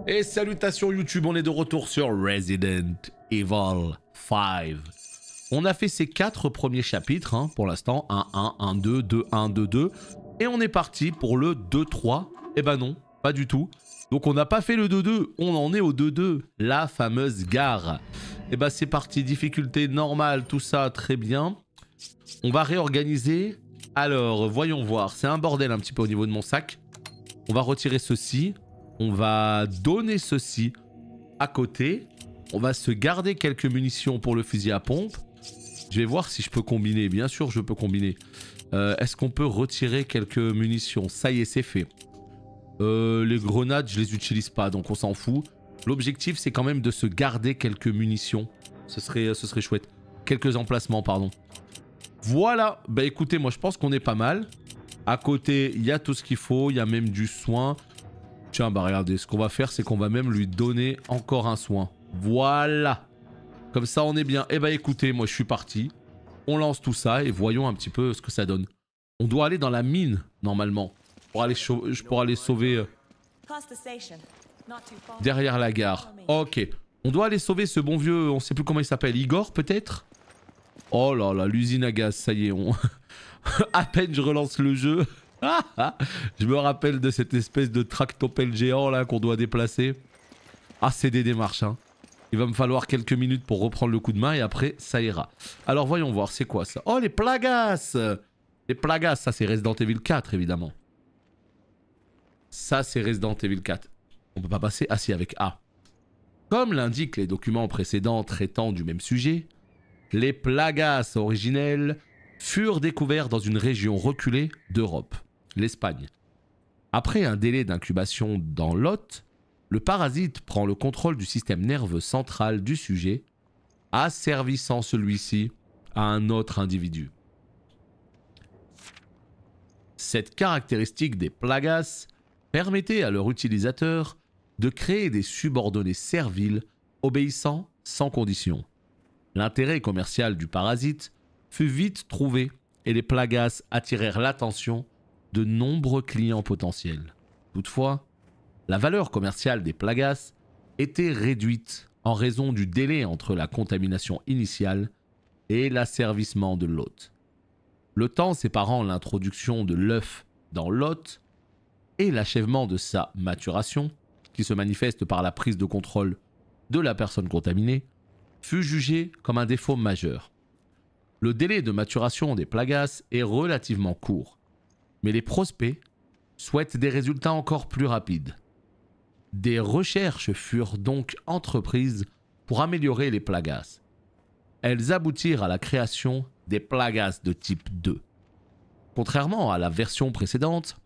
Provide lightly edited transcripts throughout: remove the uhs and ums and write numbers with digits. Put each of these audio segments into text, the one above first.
Et salutations YouTube, on est de retour sur Resident Evil 5. On a fait ces 4 premiers chapitres hein, pour l'instant, 1-1, 1-2, 2-1, 2-2. Et on est parti pour le 2-3. Eh ben non, pas du tout. Donc on n'a pas fait le 2-2, on en est au 2-2, la fameuse gare. Eh ben c'est parti, difficulté normale, tout ça, très bien. On va réorganiser. Alors, voyons voir, c'est un bordel un petit peu au niveau de mon sac. On va retirer ceci. On va donner ceci à côté. On va se garder quelques munitions pour le fusil à pompe. Je vais voir si je peux combiner. Bien sûr, je peux combiner. Est-ce qu'on peut retirer quelques munitions? Ça y est, c'est fait. Les grenades, je les utilise pas, donc on s'en fout. L'objectif, c'est quand même de se garder quelques munitions. Ce serait chouette. Quelques emplacements, pardon. Voilà. Bah écoutez, moi je pense qu'on est pas mal. À côté, il y a tout ce qu'il faut. Il y a même du soin. Tiens, bah regardez, ce qu'on va faire, c'est qu'on va même lui donner encore un soin. Voilà. Comme ça, on est bien. Eh bah écoutez, moi je suis parti. On lance tout ça et voyons un petit peu ce que ça donne. On doit aller dans la mine, normalement. Pour aller sauver derrière la gare. Ok. On doit aller sauver ce bon vieux, on sait plus comment il s'appelle. Igor, peut-être? Oh là là, l'usine à gaz, ça y est. À peine je relance le jeu. Je me rappelle de cette espèce de tractopelle géant là qu'on doit déplacer. Ah, c'est des démarches hein. Il va me falloir quelques minutes pour reprendre le coup de main et après ça ira. Alors voyons voir, c'est quoi ça? Oh, les plagas! Les plagas, ça c'est Resident Evil 4 évidemment. Ça c'est Resident Evil 4. On peut pas passer? Ah si, avec A. Comme l'indiquent les documents précédents traitant du même sujet, les plagas originels furent découverts dans une région reculée d'Europe, l'Espagne. Après un délai d'incubation dans l'hôte, le parasite prend le contrôle du système nerveux central du sujet, asservissant celui-ci à un autre individu. Cette caractéristique des plagas permettait à leur utilisateur de créer des subordonnés serviles obéissant sans condition. L'intérêt commercial du parasite fut vite trouvé et les plagas attirèrent l'attention de nombreux clients potentiels. Toutefois, la valeur commerciale des plagas était réduite en raison du délai entre la contamination initiale et l'asservissement de l'hôte. Le temps séparant l'introduction de l'œuf dans l'hôte et l'achèvement de sa maturation, qui se manifeste par la prise de contrôle de la personne contaminée, fut jugé comme un défaut majeur. Le délai de maturation des plagas est relativement court, mais les prospects souhaitent des résultats encore plus rapides. Des recherches furent donc entreprises pour améliorer les plagas. Elles aboutirent à la création des plagas de type 2. Contrairement à la version précédente,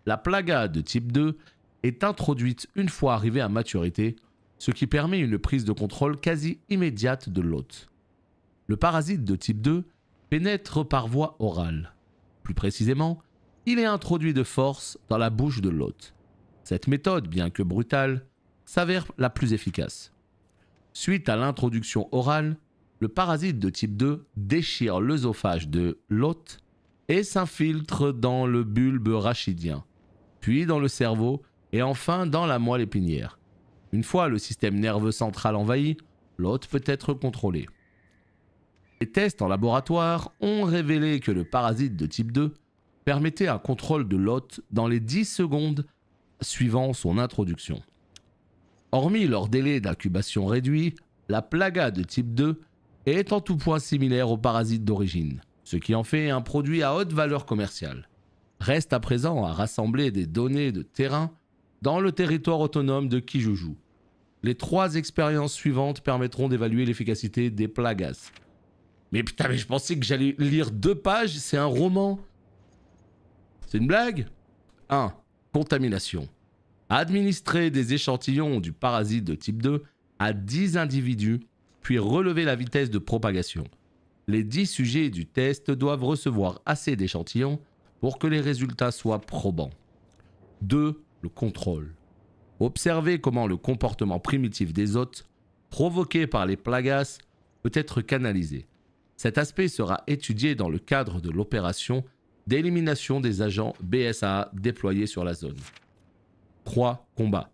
la plaga de type 2 est introduite une fois arrivée à maturité, ce qui permet une prise de contrôle quasi immédiate de l'hôte. Le parasite de type 2 pénètre par voie orale. Plus précisément, il est introduit de force dans la bouche de l'hôte. Cette méthode, bien que brutale, s'avère la plus efficace. Suite à l'introduction orale, le parasite de type 2 déchire l'œsophage de l'hôte et s'infiltre dans le bulbe rachidien, puis dans le cerveau et enfin dans la moelle épinière. Une fois le système nerveux central envahi, l'hôte peut être contrôlé. Les tests en laboratoire ont révélé que le parasite de type 2 permettait un contrôle de l'hôte dans les 10 secondes suivant son introduction. Hormis leur délai d'incubation réduit, la plaga de type 2 est en tout point similaire au parasite d'origine, ce qui en fait un produit à haute valeur commerciale. Reste à présent à rassembler des données de terrain dans le territoire autonome de Kijuju. Les 3 expériences suivantes permettront d'évaluer l'efficacité des plagas. Mais putain, mais je pensais que j'allais lire 2 pages, c'est un roman. C'est une blague? 1. Contamination. Administrer des échantillons du parasite de type 2 à 10 individus, puis relever la vitesse de propagation. Les 10 sujets du test doivent recevoir assez d'échantillons pour que les résultats soient probants. 2. Le contrôle. Observer comment le comportement primitif des hôtes, provoqué par les plagas, peut être canalisé. Cet aspect sera étudié dans le cadre de l'opération d'élimination des agents BSAA déployés sur la zone. 3. Combat.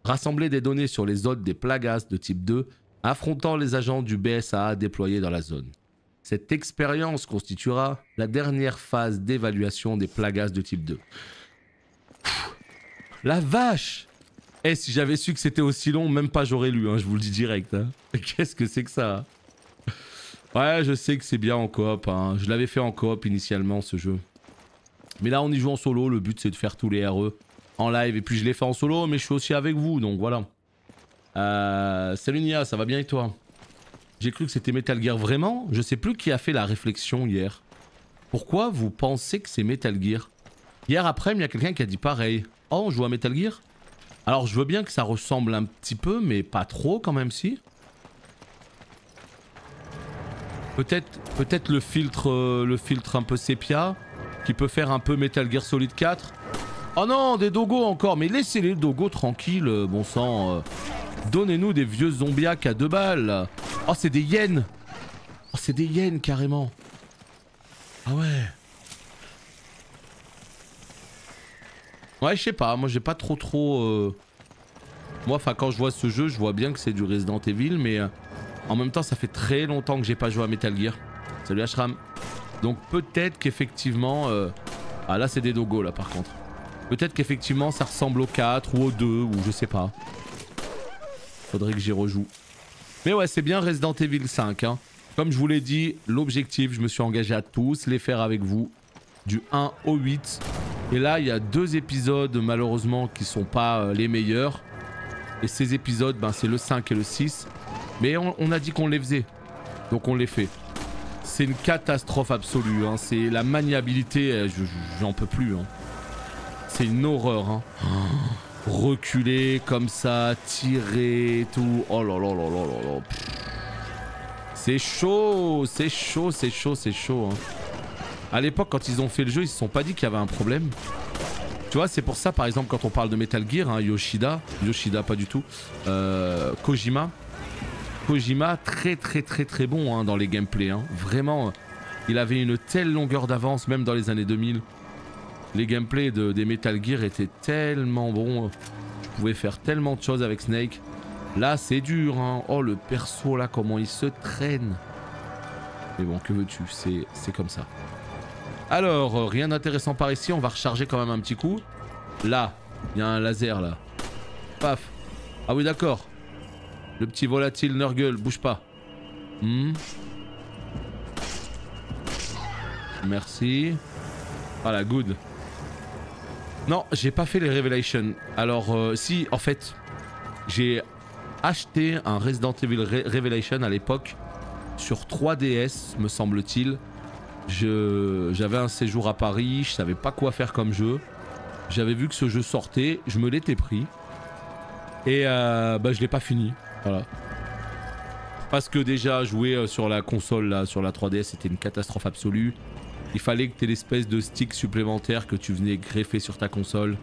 Rassembler des données sur les hôtes des Plagas de type 2, affrontant les agents du BSAA déployés dans la zone. Cette expérience constituera la dernière phase d'évaluation des Plagas de type 2. La vache! Eh, si j'avais su que c'était aussi long, même pas j'aurais lu, hein, je vous le dis direct. Hein. Qu'est-ce que c'est que ça? Ouais, je sais que c'est bien en coop. Hein. Je l'avais fait en coop initialement, ce jeu. Mais là, on y joue en solo. Le but, c'est de faire tous les RE en live. Et puis, je l'ai fait en solo, mais je suis aussi avec vous, donc voilà. Salut Nia, ça va bien et toi? J'ai cru que c'était Metal Gear. Vraiment? Je sais plus qui a fait la réflexion hier. Pourquoi vous pensez que c'est Metal Gear? Hier après, il y a quelqu'un qui a dit pareil. Oh, on joue à Metal Gear? Alors je veux bien que ça ressemble un petit peu, mais pas trop quand même si. Peut-être le filtre un peu sépia, qui peut faire un peu Metal Gear Solid 4. Oh non, des dogos encore, mais laissez les dogos tranquilles, bon sang. Donnez-nous des vieux zombiacs à 2 balles. Oh, c'est des hyènes. Oh, c'est des hyènes carrément. Ah ouais. Ouais, je sais pas, moi j'ai pas trop... Moi, enfin, quand je vois ce jeu, je vois bien que c'est du Resident Evil, mais en même temps, ça fait très longtemps que j'ai pas joué à Metal Gear. Salut Ashram. Donc peut-être qu'effectivement... Ah là, c'est des dogos là par contre. Peut-être qu'effectivement, ça ressemble au 4 ou au 2, ou je sais pas. Faudrait que j'y rejoue. Mais ouais, c'est bien Resident Evil 5. Hein. Comme je vous l'ai dit, l'objectif, je me suis engagé à tous les faire avec vous. Du 1 au 8. Et là, il y a 2 épisodes, malheureusement, qui sont pas les meilleurs. Et ces épisodes, ben, c'est le 5 et le 6. Mais on a dit qu'on les faisait. Donc on les fait. C'est une catastrophe absolue. Hein. C'est la maniabilité, j'en peux plus. Hein. C'est une horreur. Hein. Reculer comme ça, tirer et tout. Oh là là là là là là. C'est chaud, c'est chaud, c'est chaud, c'est chaud. Hein. À l'époque, quand ils ont fait le jeu, ils se sont pas dit qu'il y avait un problème. Tu vois, c'est pour ça, par exemple, quand on parle de Metal Gear, hein, Yoshida pas du tout, Kojima, très bon hein, dans les gameplays. Hein. Vraiment, il avait une telle longueur d'avance, même dans les années 2000. Les gameplays des Metal Gear étaient tellement bons. Je pouvais faire tellement de choses avec Snake. Là, c'est dur. Hein. Oh, le perso, là, comment il se traîne. Mais bon, que veux-tu, c'est comme ça. Alors, rien d'intéressant par ici, on va recharger quand même un petit coup. Là, il y a un laser là. Paf. Ah oui d'accord. Le petit volatile Nurgle, bouge pas. Merci. Voilà, good. Non, j'ai pas fait les Revelations. Alors, si, en fait, j'ai acheté un Resident Evil Revelation à l'époque sur 3DS, me semble-t-il. J'avais un séjour à Paris, je savais pas quoi faire comme jeu. J'avais vu que ce jeu sortait, je me l'étais pris. Et bah je l'ai pas fini, voilà. Parce que déjà jouer sur la console, là, sur la 3DS, c'était une catastrophe absolue. Il fallait que tu aies l'espèce de stick supplémentaire que tu venais greffer sur ta console.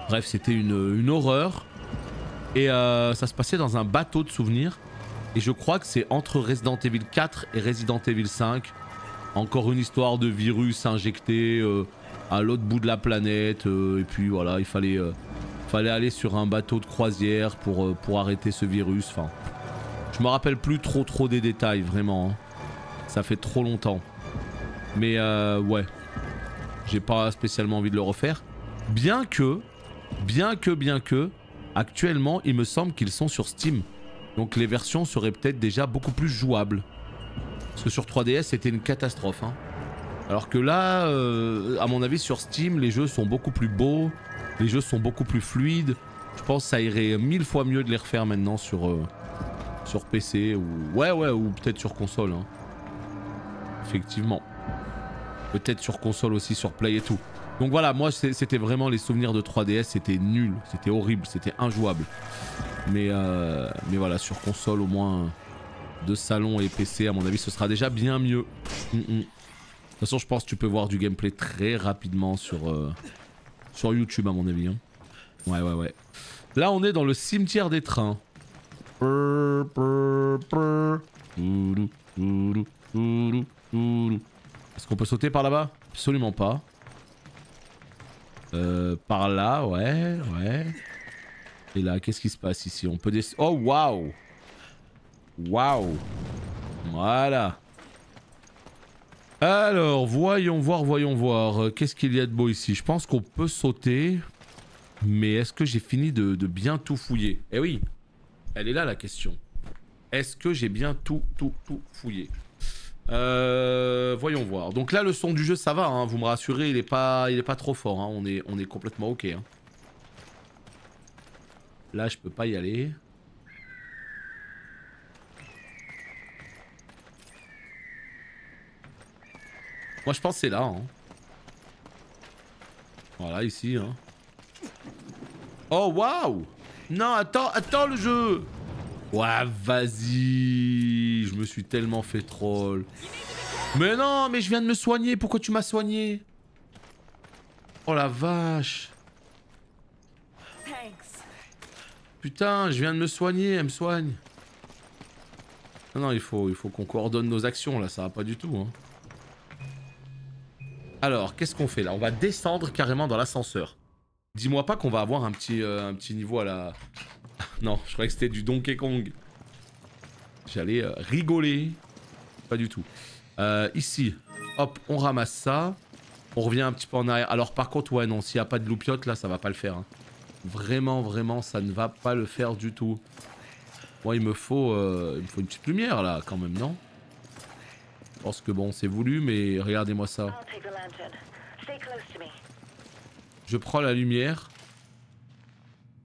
Bref, c'était une horreur. Et ça se passait dans un bateau de souvenirs. Et je crois que c'est entre Resident Evil 4 et Resident Evil 5. Encore une histoire de virus injecté à l'autre bout de la planète. Et puis voilà, il fallait aller sur un bateau de croisière pour arrêter ce virus. Enfin, je me rappelle plus trop des détails, vraiment. Hein. Ça fait trop longtemps. Mais ouais, j'ai pas spécialement envie de le refaire. Bien que, actuellement, il me semble qu'ils sont sur Steam. Donc les versions seraient peut-être déjà beaucoup plus jouables. Parce que sur 3DS, c'était une catastrophe. Hein. Alors que là, à mon avis, sur Steam, les jeux sont beaucoup plus beaux. Les jeux sont beaucoup plus fluides. Je pense que ça irait 1000 fois mieux de les refaire maintenant sur PC. Ou ou peut-être sur console. Hein. Effectivement. Peut-être sur console aussi, sur Play et tout. Donc voilà, moi, c'était vraiment les souvenirs de 3DS. C'était nul, c'était horrible, c'était injouable. Mais voilà, sur console au moins de salon et PC, à mon avis, ce sera déjà bien mieux. De toute façon, je pense que tu peux voir du gameplay très rapidement sur YouTube, à mon avis. Hein. Ouais. Là, on est dans le cimetière des trains. Est-ce qu'on peut sauter par là-bas? Absolument pas. Par là, ouais. Et là, qu'est-ce qui se passe ici? On peut descendre. Oh, waouh! Waouh! Voilà. Alors, voyons voir. Qu'est-ce qu'il y a de beau ici? Je pense qu'on peut sauter. Mais est-ce que j'ai fini de bien tout fouiller? Eh oui, elle est là la question. Est-ce que j'ai bien tout fouillé? Voyons voir. Donc là, le son du jeu, ça va, hein, vous me rassurez, il est pas trop fort. Hein, on est complètement ok. Hein. Là, je peux pas y aller. Moi, je pense que c'est là. Hein. Voilà, ici. Hein. Oh, waouh! Non, attends le jeu! Ouais, vas-y! Je me suis tellement fait troll. Mais non, mais je viens de me soigner. Pourquoi tu m'as soigné? Oh la vache! Putain, je viens de me soigner. Elle me soigne. Non, il faut qu'on coordonne nos actions là. Ça va pas du tout. Hein. Alors, qu'est-ce qu'on fait là? On va descendre carrément dans l'ascenseur. Dis-moi pas qu'on va avoir un petit niveau à la... Non, je croyais que c'était du Donkey Kong. J'allais rigoler. Pas du tout. Ici, hop, on ramasse ça. On revient un petit peu en arrière. Alors par contre, ouais, non, s'il n'y a pas de loupiote, là, ça va pas le faire. Hein. Vraiment, ça ne va pas le faire du tout. Moi, il me faut une petite lumière, là, quand même, non? Je pense que bon, c'est voulu, mais regardez-moi ça. Je prends la lumière.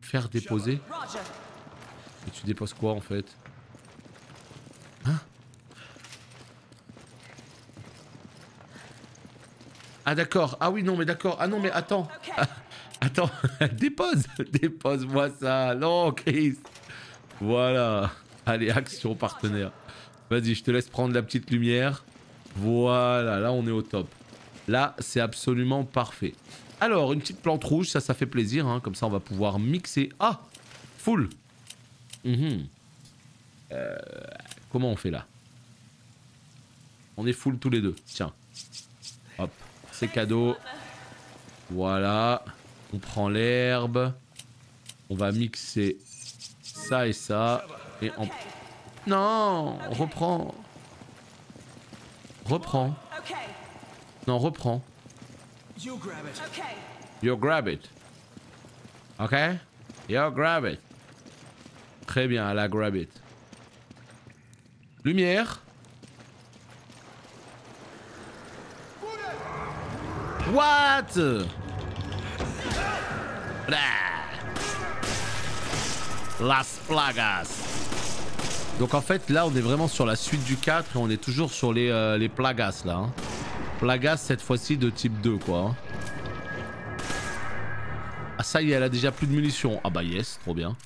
Faire déposer. Et tu déposes quoi en fait? Hein? Ah d'accord. Ah oui non mais d'accord. Ah non mais attends. Ah, attends. Dépose-moi ça. Non Chris. Voilà. Allez action partenaire. Vas-y je te laisse prendre la petite lumière. Voilà là on est au top. Là c'est absolument parfait. Alors, une petite plante rouge, ça fait plaisir. Hein. Comme ça, on va pouvoir mixer. Ah! Full! Comment on fait là? On est full tous les deux. Tiens. Hop. C'est cadeau. Voilà. On prend l'herbe. On va mixer ça et ça. Et en... Non! Reprends. Reprends. Non, reprends. You grab it. Okay. You grab it. Ok? You grab it. Très bien, elle a grab it. Lumière. What? Las plagas. Donc en fait, là, on est vraiment sur la suite du 4 et on est toujours sur les plagas, là. Hein. Plagas cette fois-ci de type 2 quoi. Hein. Ah ça y est, elle a déjà plus de munitions. Ah bah yes, trop bien.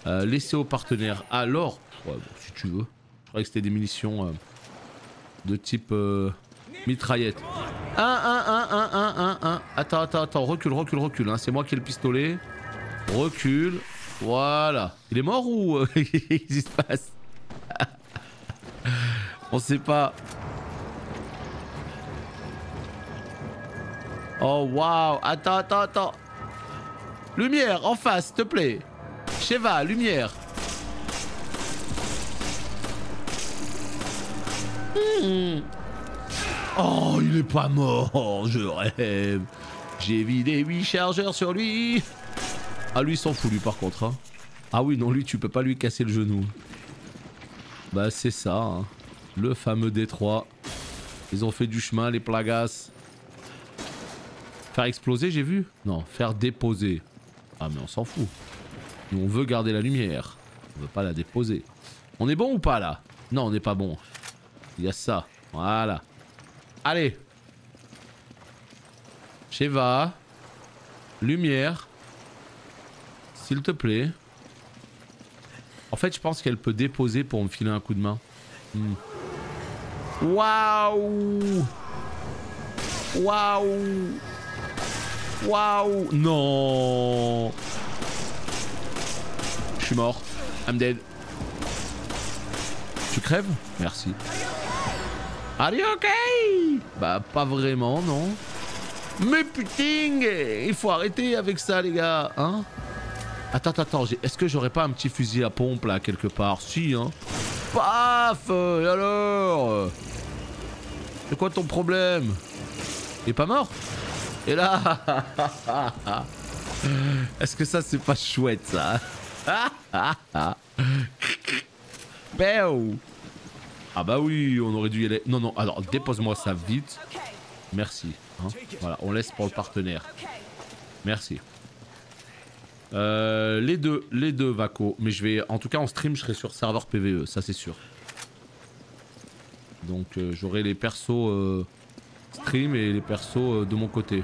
Laissez au partenaire. Alors, ouais, bon, si tu veux. Je croyais que c'était des munitions de type mitraillette. Attends, recule. Hein. C'est moi qui ai le pistolet. Recule. Voilà. Il est mort ou qu'est-ce qui se passe? On sait pas. Oh waouh, attends. Lumière, en face, s'il te plaît. Sheva, lumière. Oh, il est pas mort, je rêve. J'ai vidé 8 chargeurs sur lui. Ah, lui, il s'en fout, lui, par contre. Hein. Ah oui, non, lui, tu peux pas lui casser le genou. Bah, c'est ça, hein. Le fameux Détroit. Ils ont fait du chemin, les plagas. Faire exploser, j'ai vu? Non, faire déposer. Ah, mais on s'en fout. Nous, on veut garder la lumière. On veut pas la déposer. On est bon ou pas, là? Non, on n'est pas bon. Il y a ça. Voilà. Allez. Sheva. Lumière. S'il te plaît. En fait, je pense qu'elle peut déposer pour me filer un coup de main. Waouh! Waouh! Waouh! Non! Je suis mort. I'm dead. Tu crèves? Merci. Are you okay? Bah, pas vraiment, non. Mais putain! Il faut arrêter avec ça, les gars, hein? Attends, est-ce que j'aurais pas un petit fusil à pompe là quelque part? Si, hein. Paf! Et alors? C'est quoi ton problème? Il est pas mort? Et là? Est-ce que ça c'est pas chouette ça? Ah bah oui, on aurait dû y aller. Non, non, alors dépose-moi ça vite. Merci. Hein. Voilà, on laisse pour le partenaire. Merci. Les deux Vaco. Mais je vais, en tout cas en stream, je serai sur serveur PVE, ça c'est sûr. Donc j'aurai les persos stream et les persos de mon côté.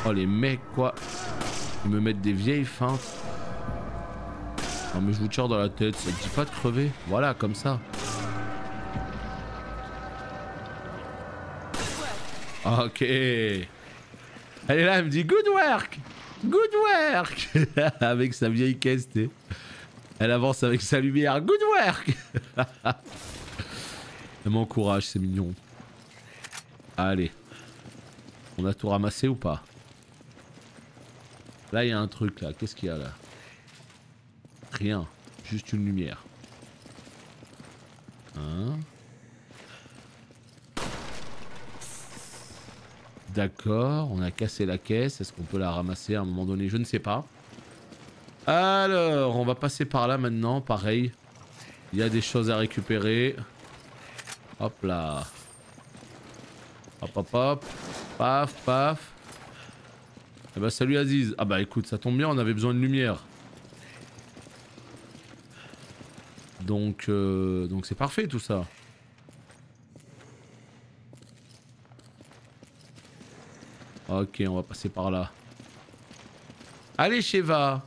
Oh les mecs quoi. Ils me mettent des vieilles feintes. Non mais je vous tire dans la tête, ça te dit pas de crever? Voilà, comme ça. Ok. Elle est là, elle me dit good work. Good work. Avec sa vieille caisse, tu sais. Elle avance avec sa lumière. Good work. Elle m'encourage, c'est mignon. Allez. On a tout ramassé ou pas? Là, il y a un truc là. Qu'est-ce qu'il y a là? Rien. Juste une lumière. Hein? D'accord, on a cassé la caisse. Est-ce qu'on peut la ramasser à un moment donné? Je ne sais pas. Alors, on va passer par là maintenant. Pareil. Il y a des choses à récupérer. Hop là. Hop, hop, hop. Paf, paf. Eh bah, salut Aziz. Ah bah écoute, ça tombe bien, on avait besoin de lumière. Donc c'est parfait tout ça. Ok, on va passer par là. Allez, Sheva.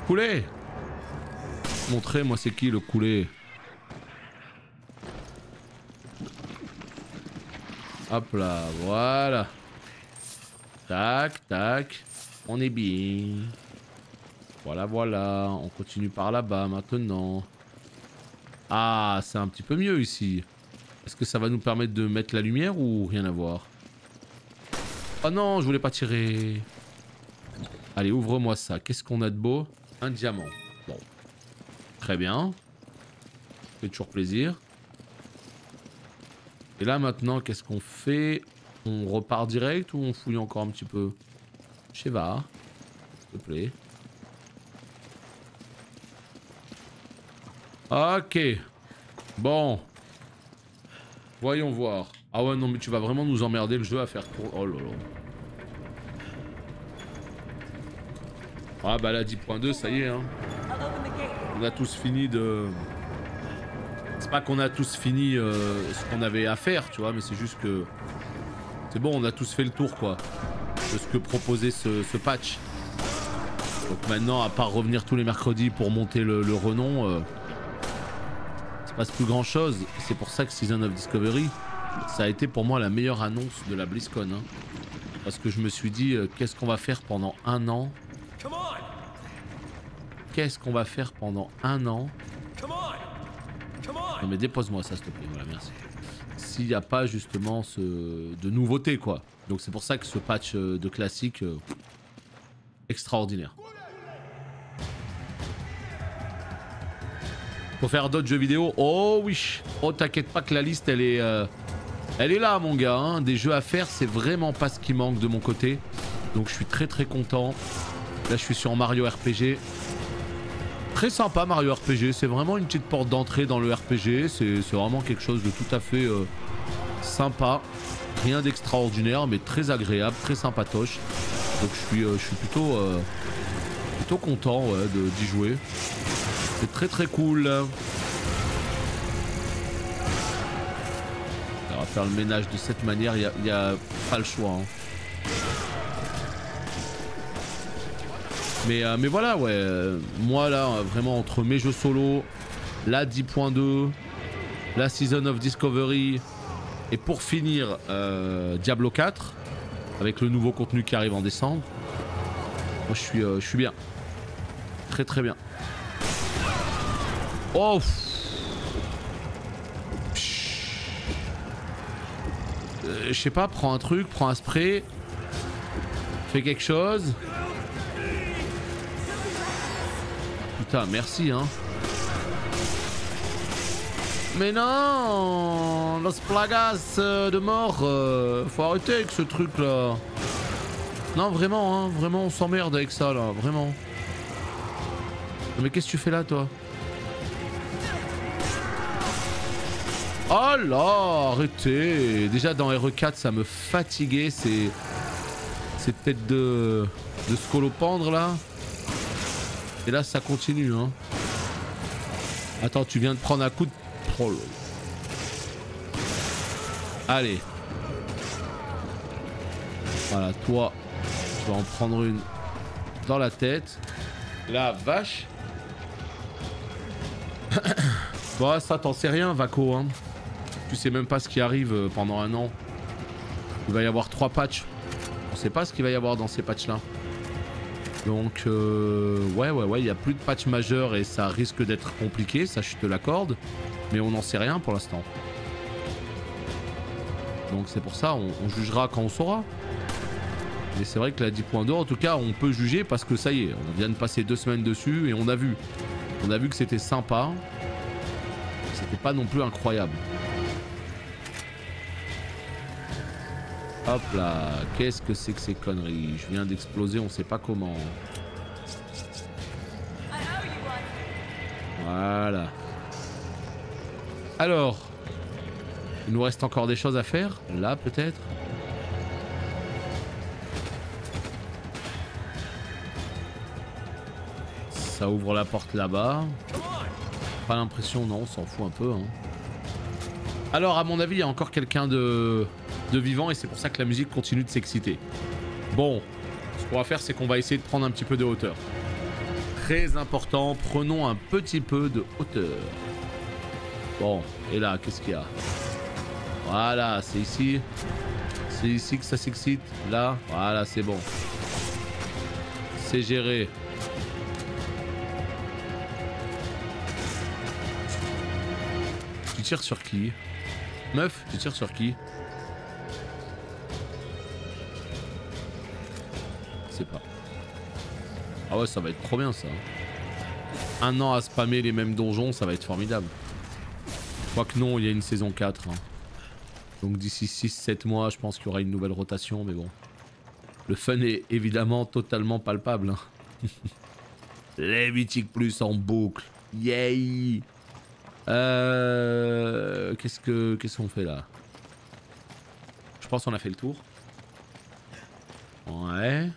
Coulet. Montrez-moi c'est qui le coulet. Hop là, voilà. Tac, tac. On est bien. Voilà, voilà. On continue par là-bas maintenant. Ah, c'est un petit peu mieux ici. Est-ce que ça va nous permettre de mettre la lumière ou rien à voir? Oh non, je voulais pas tirer. Allez, ouvre-moi ça. Qu'est-ce qu'on a de beau? Un diamant. Bon. Très bien. Ça fait toujours plaisir. Et là maintenant, qu'est-ce qu'on fait? On repart direct ou on fouille encore un petit peu? Sheva, s'il te plaît. Ok. Bon. Voyons voir. Ah ouais, non, mais tu vas vraiment nous emmerder le jeu à faire tour. Oh là là. Ah bah là, 10.2, ça y est, hein. On a tous fini de... C'est pas qu'on a tous fini ce qu'on avait à faire, tu vois, mais c'est juste que... C'est bon, on a tous fait le tour, quoi. De ce que proposait ce patch. Donc maintenant, à part revenir tous les mercredis pour monter le renom... il se passe plus grand chose. C'est pour ça que Season of Discovery, ça a été pour moi la meilleure annonce de la BlizzCon. Hein. Parce que je me suis dit, qu'est-ce qu'on va faire pendant un an? Qu'est-ce qu'on va faire pendant un an? Non mais dépose-moi ça s'il te plaît, voilà, merci. S'il n'y a pas justement de nouveauté quoi. Donc c'est pour ça que ce patch de classique, extraordinaire. Faut faire d'autres jeux vidéo? Oh oui. Oh t'inquiète pas que la liste elle est là mon gars. Hein. Des jeux à faire c'est vraiment pas ce qui manque de mon côté. Donc je suis très très content. Là je suis sur Mario RPG. Très sympa Mario RPG. C'est vraiment une petite porte d'entrée dans le RPG. C'est vraiment quelque chose de tout à fait sympa. Rien d'extraordinaire mais très agréable, très sympatoche. Donc je suis plutôt content ouais, d'y jouer. C'est très très cool. On va faire le ménage de cette manière, il n'y a pas le choix. Hein. Mais voilà, ouais. Moi là, vraiment entre mes jeux solo, la 10.2, la Season of Discovery, et pour finir, Diablo 4, avec le nouveau contenu qui arrive en décembre, moi je suis bien. Très très bien. Oh Je sais pas, prends un truc, prends un spray. Fais quelque chose. Putain, merci hein. Mais non, Los Plagas de mort. Faut arrêter avec ce truc là. Non vraiment hein, vraiment on s'emmerde avec ça là, vraiment. Mais qu'est-ce que tu fais là toi? Oh là, arrêtez. Déjà dans RE4 ça me fatiguait, c'est peut-être de scolopendre là. Et là ça continue hein. Attends, tu viens de prendre un coup de... Oh là. Allez. Voilà, toi, tu vas en prendre une dans la tête. La vache. Bon, ça t'en sais rien, Vaco hein. Tu sais même pas ce qui arrive pendant un an. Il va y avoir 3 patchs. On sait pas ce qu'il va y avoir dans ces patchs là. Donc ouais, il y a plus de patch majeur et ça risque d'être compliqué, ça je te l'accorde. Mais on n'en sait rien pour l'instant. Donc c'est pour ça, on jugera quand on saura. Mais c'est vrai que la 10.2 en tout cas on peut juger parce que ça y est, on vient de passer 2 semaines dessus et on a vu. On a vu que c'était sympa. C'était pas non plus incroyable. Hop là, qu'est-ce que c'est que ces conneries? Je viens d'exploser, on sait pas comment. Voilà. Alors, il nous reste encore des choses à faire. Là peut-être. Ça ouvre la porte là-bas. Pas l'impression, non, on s'en fout un peu. Hein. Alors à mon avis, il y a encore quelqu'un de vivant et c'est pour ça que la musique continue de s'exciter. Bon, ce qu'on va faire, c'est qu'on va essayer de prendre un petit peu de hauteur. Très important, prenons un petit peu de hauteur. Bon, et là, qu'est-ce qu'il y a? Voilà, c'est ici. C'est ici que ça s'excite. Là, voilà, c'est bon. C'est géré. Tu tires sur qui? Meuf, tu tires sur qui? Je sais pas. Ah ouais, ça va être trop bien ça. Un an à spammer les mêmes donjons, ça va être formidable. Quoique non, il y a une saison 4. Hein. Donc d'ici 6-7 mois, je pense qu'il y aura une nouvelle rotation, mais bon. Le fun est évidemment totalement palpable. Hein. Les Mythiques Plus en boucle. Yay! Qu'est-ce qu'on fait là? Je pense qu'on a fait le tour. Ouais.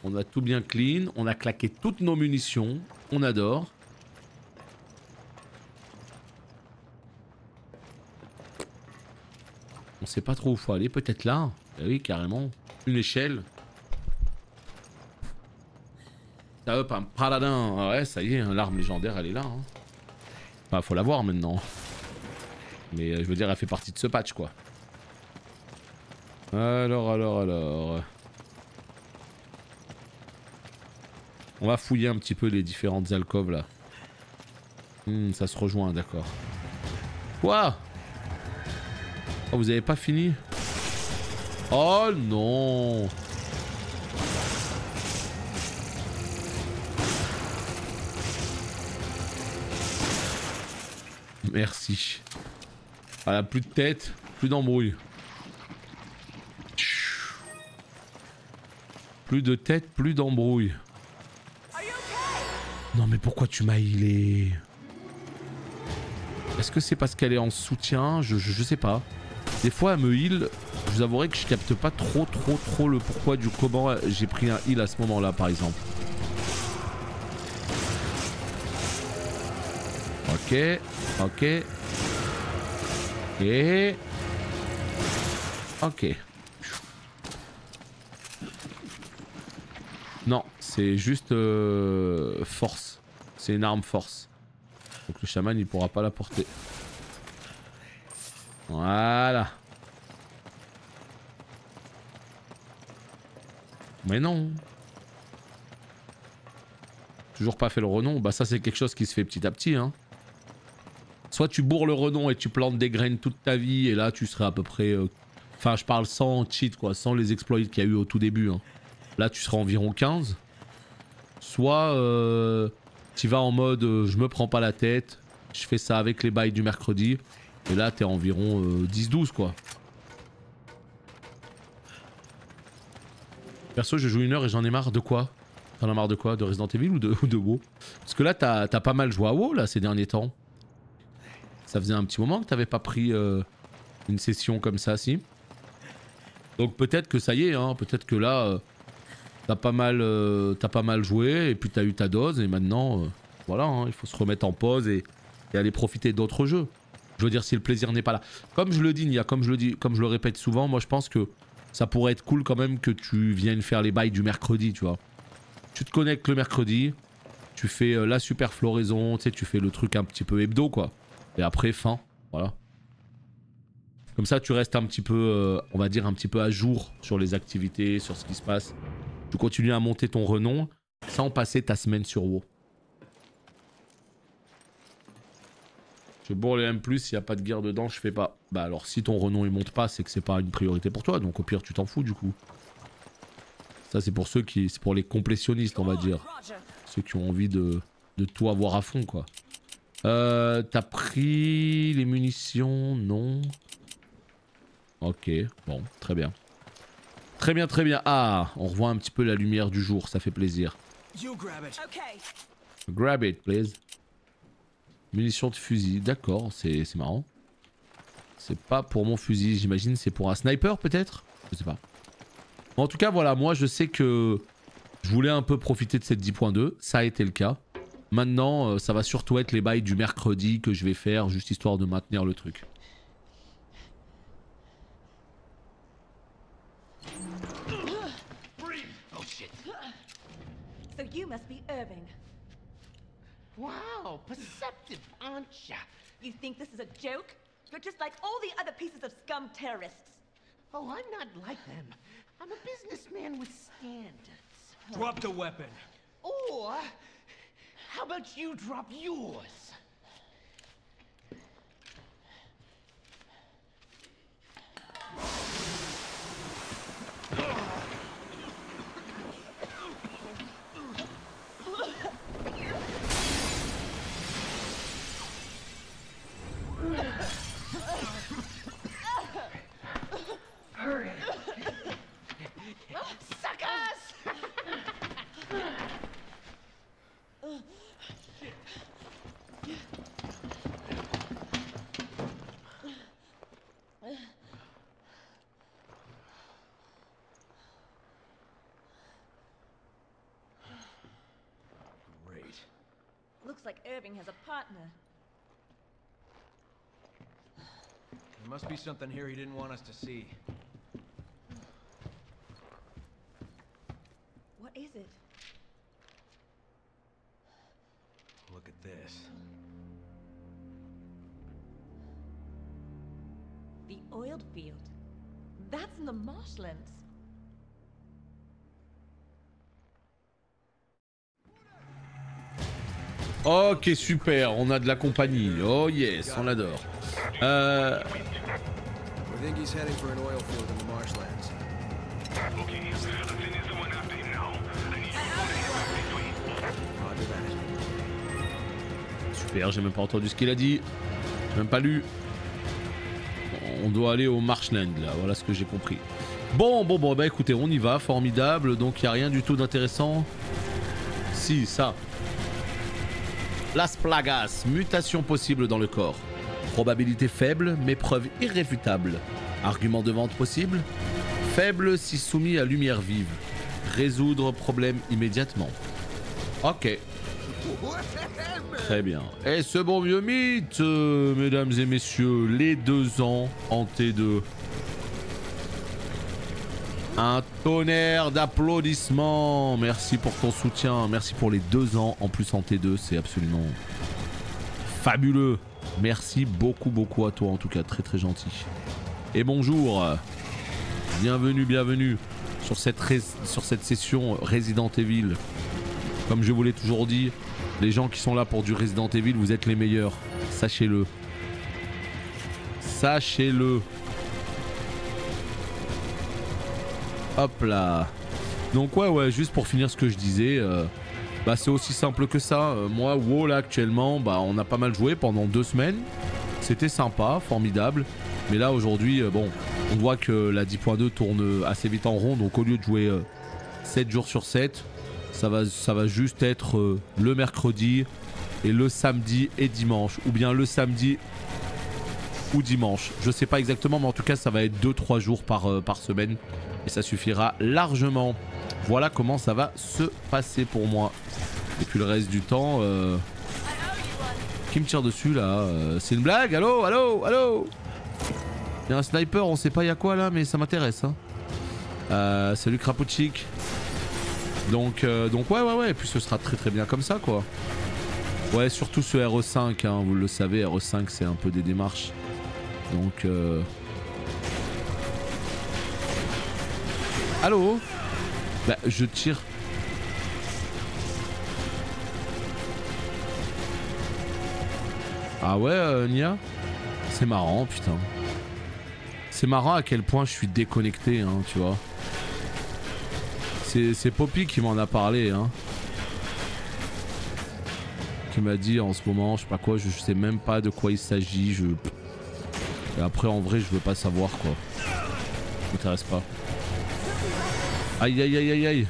On a tout bien clean. On a claqué toutes nos munitions. On adore. On sait pas trop où faut aller. Peut-être là. Eh oui, carrément. Une échelle. Ah, hop, un paladin. Ah ouais, ça y est, l'arme légendaire, elle est là. Hein. Enfin, faut la voir maintenant. Mais je veux dire, elle fait partie de ce patch, quoi. Alors. On va fouiller un petit peu les différentes alcôves, là. Ça se rejoint, d'accord. Quoi? Oh, vous avez pas fini? Oh non! Merci. Voilà, plus de tête, plus d'embrouille. Plus de tête, plus d'embrouille. Non mais pourquoi tu m'as healé? Est-ce que c'est parce qu'elle est en soutien? Je sais pas. Des fois elle me heal. Je vous avouerai que je capte pas trop le pourquoi du comment j'ai pris un heal à ce moment là par exemple. Ok. Non, c'est juste force. C'est une arme force. Donc le chaman il pourra pas la porter. Voilà. Mais non. Toujours pas fait le renom. Bah ça c'est quelque chose qui se fait petit à petit hein. Soit tu bourres le renom et tu plantes des graines toute ta vie et là tu serais à peu près... Enfin je parle sans cheat quoi, sans les exploits qu'il y a eu au tout début. Hein. Là tu seras environ 15. Soit tu vas en mode je me prends pas la tête, je fais ça avec les bails du mercredi. Et là t'es environ 10-12 quoi. Perso je joue 1 heure et j'en ai marre de quoi? T'en as marre de quoi? De Resident Evil ou de WoW? Parce que là t'as pas mal joué à WoW là ces derniers temps. Ça faisait un petit moment que t'avais pas pris une session comme ça si. Donc peut-être que ça y est, hein, peut-être que là t'as pas mal joué et puis t'as eu ta dose et maintenant voilà, hein, il faut se remettre en pause et aller profiter d'autres jeux. Je veux dire si le plaisir n'est pas là. Comme je le dis Nia, comme je le répète souvent, moi je pense que ça pourrait être cool quand même que tu viennes faire les bails du mercredi, tu vois. Tu te connectes le mercredi, tu fais la super floraison, tu sais, tu fais le truc un petit peu hebdo quoi. Et après fin, voilà. Comme ça tu restes un petit peu, on va dire un petit peu à jour sur les activités, sur ce qui se passe. Tu continues à monter ton renom sans passer ta semaine sur WoW. Je bourre les M+, s'il n'y a pas de guerre dedans, je fais pas. Bah alors si ton renom il monte pas, c'est que c'est pas une priorité pour toi, donc au pire tu t'en fous du coup. Ça c'est pour ceux qui... c'est pour les complétionnistes on va dire. Ceux qui ont envie de tout avoir à fond quoi. T'as pris les munitions? Non. Ok, bon, très bien. Très bien, très bien. Ah, on revoit un petit peu la lumière du jour, ça fait plaisir. Grab it, please. Munitions de fusil, d'accord, c'est marrant. C'est pas pour mon fusil, j'imagine c'est pour un sniper peut-être? Je sais pas. En tout cas, voilà, moi je sais que je voulais un peu profiter de cette 10.2, ça a été le cas. Maintenant, ça va surtout être les bails du mercredi que je vais faire, juste histoire de maintenir le truc. So you must be Irving. Wow, perceptive, aren't ya? You think this is a joke? You're just like all the other pieces of scum terrorists. Oh, I'm not like them. I'm a businessman with standards. Drop the weapon. Or, how about you drop yours? Hurry. Suckers! Great. Looks like Irving has a partner. There must be something here he didn't want us to see. What is it? Look at this. The oiled field. That's in the marshlands. Ok, super, on a de la compagnie. Oh yes, on l'adore. We think he's heading for an oil field in the marshlands. Okay, Lieutenant is the one after him now. I need you to Roger that. Super, j'ai même pas entendu ce qu'il a dit. J'ai même pas lu. On doit aller au Marshland là, voilà ce que j'ai compris. Bon, bah écoutez, on y va, formidable. Donc il n'y a rien du tout d'intéressant. Si, ça. Las Plagas, mutation possible dans le corps. Probabilité faible, mais preuve irréfutable. Argument de vente possible. Faible si soumis à lumière vive. Résoudre problème immédiatement. Ok. Très bien. Et ce bon vieux mythe, mesdames et messieurs, les 2 ans en T2. Un tonnerre d'applaudissements. Merci pour ton soutien. Merci pour les 2 ans en plus en T2. C'est absolument fabuleux. Merci beaucoup à toi en tout cas. Très très gentil. Et bonjour. Bienvenue sur cette session Resident Evil. Comme je vous l'ai toujours dit, les gens qui sont là pour du Resident Evil, vous êtes les meilleurs. Sachez-le. Sachez-le. Hop là. Donc ouais, juste pour finir ce que je disais, bah c'est aussi simple que ça. Moi, WoW là actuellement, bah on a pas mal joué pendant 2 semaines. C'était sympa, formidable. Mais là aujourd'hui, bon, on voit que la 10.2 tourne assez vite en rond. Donc au lieu de jouer 7 jours sur 7, ça va juste être le mercredi et le samedi et dimanche. Ou bien le samedi ou dimanche. Je sais pas exactement, mais en tout cas ça va être 2-3 jours par semaine. Et ça suffira largement. Voilà comment ça va se passer pour moi. Et puis le reste du temps... Qui me tire dessus là? C'est une blague? Allô? Allô? Allô? Il y a un sniper, on sait pas il y a quoi là, mais ça m'intéresse. Hein. Salut Krapouchik. Donc ouais. Et puis ce sera très bien comme ça quoi. Ouais, surtout ce RE5, hein, vous le savez, RE5 c'est un peu des démarches. Donc... Allô? Bah je tire. Ah ouais Nia? C'est marrant putain. C'est marrant à quel point je suis déconnecté hein, tu vois. C'est Poppy qui m'en a parlé hein. Qui m'a dit en ce moment, je sais pas quoi, je sais même pas de quoi il s'agit, Et après en vrai je veux pas savoir quoi. Ça m'intéresse pas. Aïe.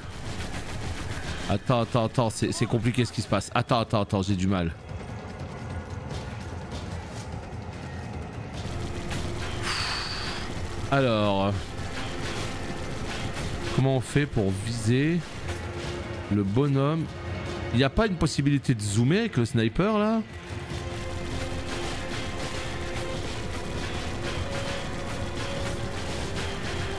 Attends, c'est compliqué ce qui se passe. Attends, j'ai du mal. Alors... Comment on fait pour viser le bonhomme? Il n'y a pas une possibilité de zoomer avec le sniper là?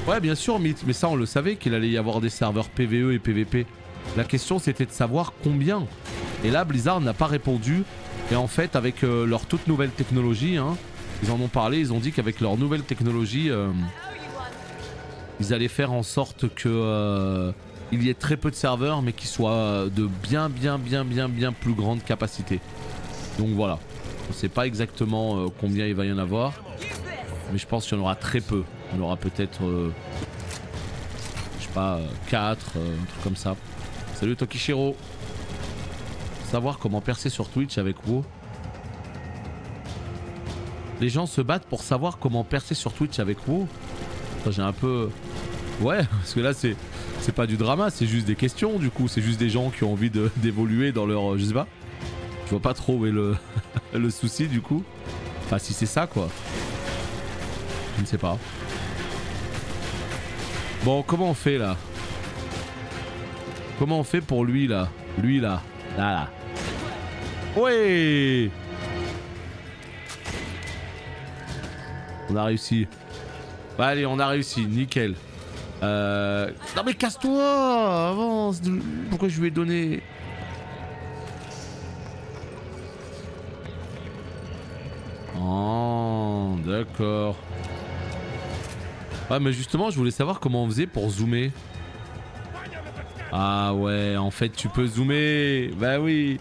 Ouais bien sûr Myth, mais ça on le savait qu'il allait y avoir des serveurs PvE et PvP. La question c'était de savoir combien. Et là Blizzard n'a pas répondu. Et en fait avec leur toute nouvelle technologie, hein, ils en ont parlé, ils ont dit qu'avec leur nouvelle technologie, ils allaient faire en sorte que il y ait très peu de serveurs mais qui soient de bien plus grande capacité. Donc voilà. On sait pas exactement combien il va y en avoir. Mais je pense qu'il y en aura très peu. On aura peut-être, je sais pas, 4, un truc comme ça. Salut Tokishiro. Savoir comment percer sur Twitch avec WoW. Les gens se battent pour savoir comment percer sur Twitch avec WoW. J'ai un peu... Ouais, parce que là c'est pas du drama, c'est juste des questions du coup. C'est juste des gens qui ont envie d'évoluer dans leur... je sais pas. Je vois pas trop où est le souci du coup. Enfin si c'est ça quoi. Je ne sais pas. Bon, comment on fait là? Comment on fait pour lui là? Lui là. Là. Ouais! On a réussi. Bah, allez, on a réussi. Nickel. Non mais casse-toi! Avance! Pourquoi je lui ai donné? Oh, d'accord. Ouais mais justement je voulais savoir comment on faisait pour zoomer. Ah ouais en fait tu peux zoomer. Bah oui.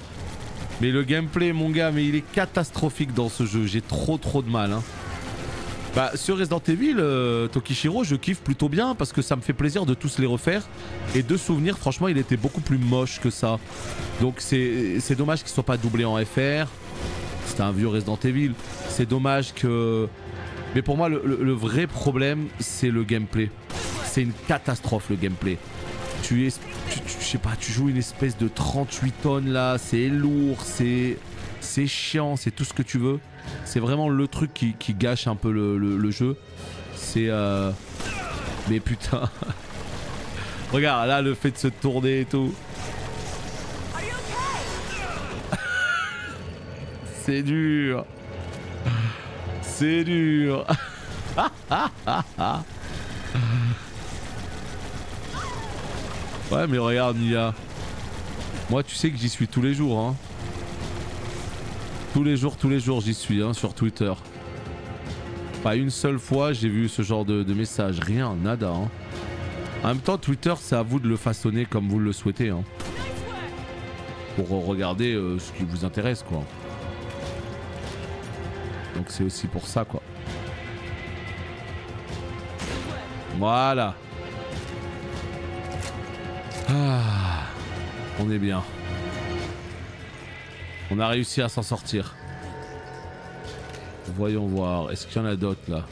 Mais le gameplay mon gars, mais il est catastrophique dans ce jeu. J'ai trop de mal hein. Bah sur Resident Evil, Tokishiro je kiffe plutôt bien parce que ça me fait plaisir de tous les refaire. Et de souvenir franchement il était beaucoup plus moche que ça. Donc c'est dommage qu'il soit pas doublé en FR. C'était un vieux Resident Evil. C'est dommage que... Mais pour moi, le vrai problème, c'est le gameplay. C'est une catastrophe, le gameplay. Je sais pas, tu joues une espèce de 38 tonnes là, c'est lourd, c'est chiant, c'est tout ce que tu veux. C'est vraiment le truc qui gâche un peu le jeu. C'est... Mais putain... Regarde, là, le fait de se tourner et tout. C'est dur. C'est dur. Ouais mais regarde Nia. Moi tu sais que j'y suis tous les jours hein. Tous les jours j'y suis hein, sur Twitter. Pas une seule fois j'ai vu ce genre de message. Rien, nada hein. En même temps Twitter c'est à vous de le façonner comme vous le souhaitez hein. Pour regarder ce qui vous intéresse quoi. Donc c'est aussi pour ça quoi. Voilà. Ah, on est bien. On a réussi à s'en sortir. Voyons voir. Est-ce qu'il y en a d'autres là?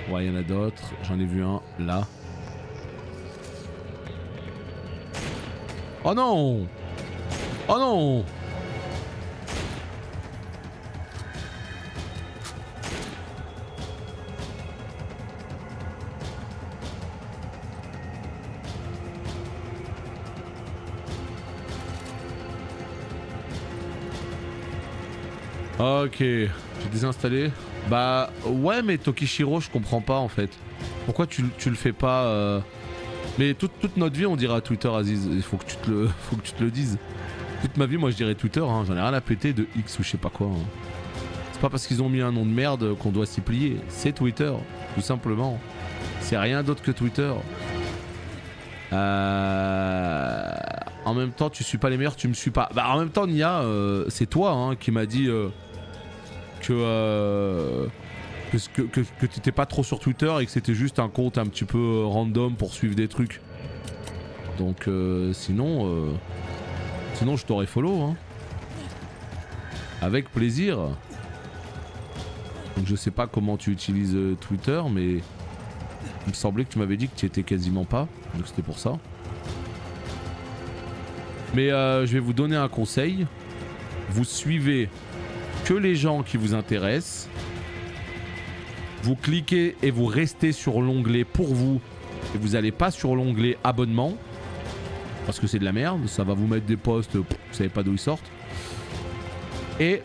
Ouais, il y en a d'autres. J'en ai vu un là. Oh non! Oh non! Ok, j'ai désinstallé. Bah ouais, mais Tokishiro, je comprends pas en fait. Pourquoi tu le fais pas Mais toute notre vie on dirait à Twitter, Aziz. Il faut que tu te le dises. Toute ma vie moi je dirais Twitter, hein. J'en ai rien à péter de X ou je sais pas quoi. Hein. C'est pas parce qu'ils ont mis un nom de merde qu'on doit s'y plier. C'est Twitter, tout simplement. C'est rien d'autre que Twitter. En même temps tu suis pas les meilleurs, tu me suis pas. Bah en même temps Nia, c'est toi hein, qui m'a dit que t'étais pas trop sur Twitter et que c'était juste un compte un petit peu random pour suivre des trucs. Donc sinon je t'aurais follow hein. Avec plaisir. Donc je sais pas comment tu utilises Twitter mais il me semblait que tu m'avais dit que tu étais quasiment pas. Donc c'était pour ça. Mais je vais vous donner un conseil. Vous suivez que les gens qui vous intéressent. Vous cliquez et vous restez sur l'onglet pour vous. Et vous n'allez pas sur l'onglet abonnement. Parce que c'est de la merde. Ça va vous mettre des posts, vous savez pas d'où ils sortent. Et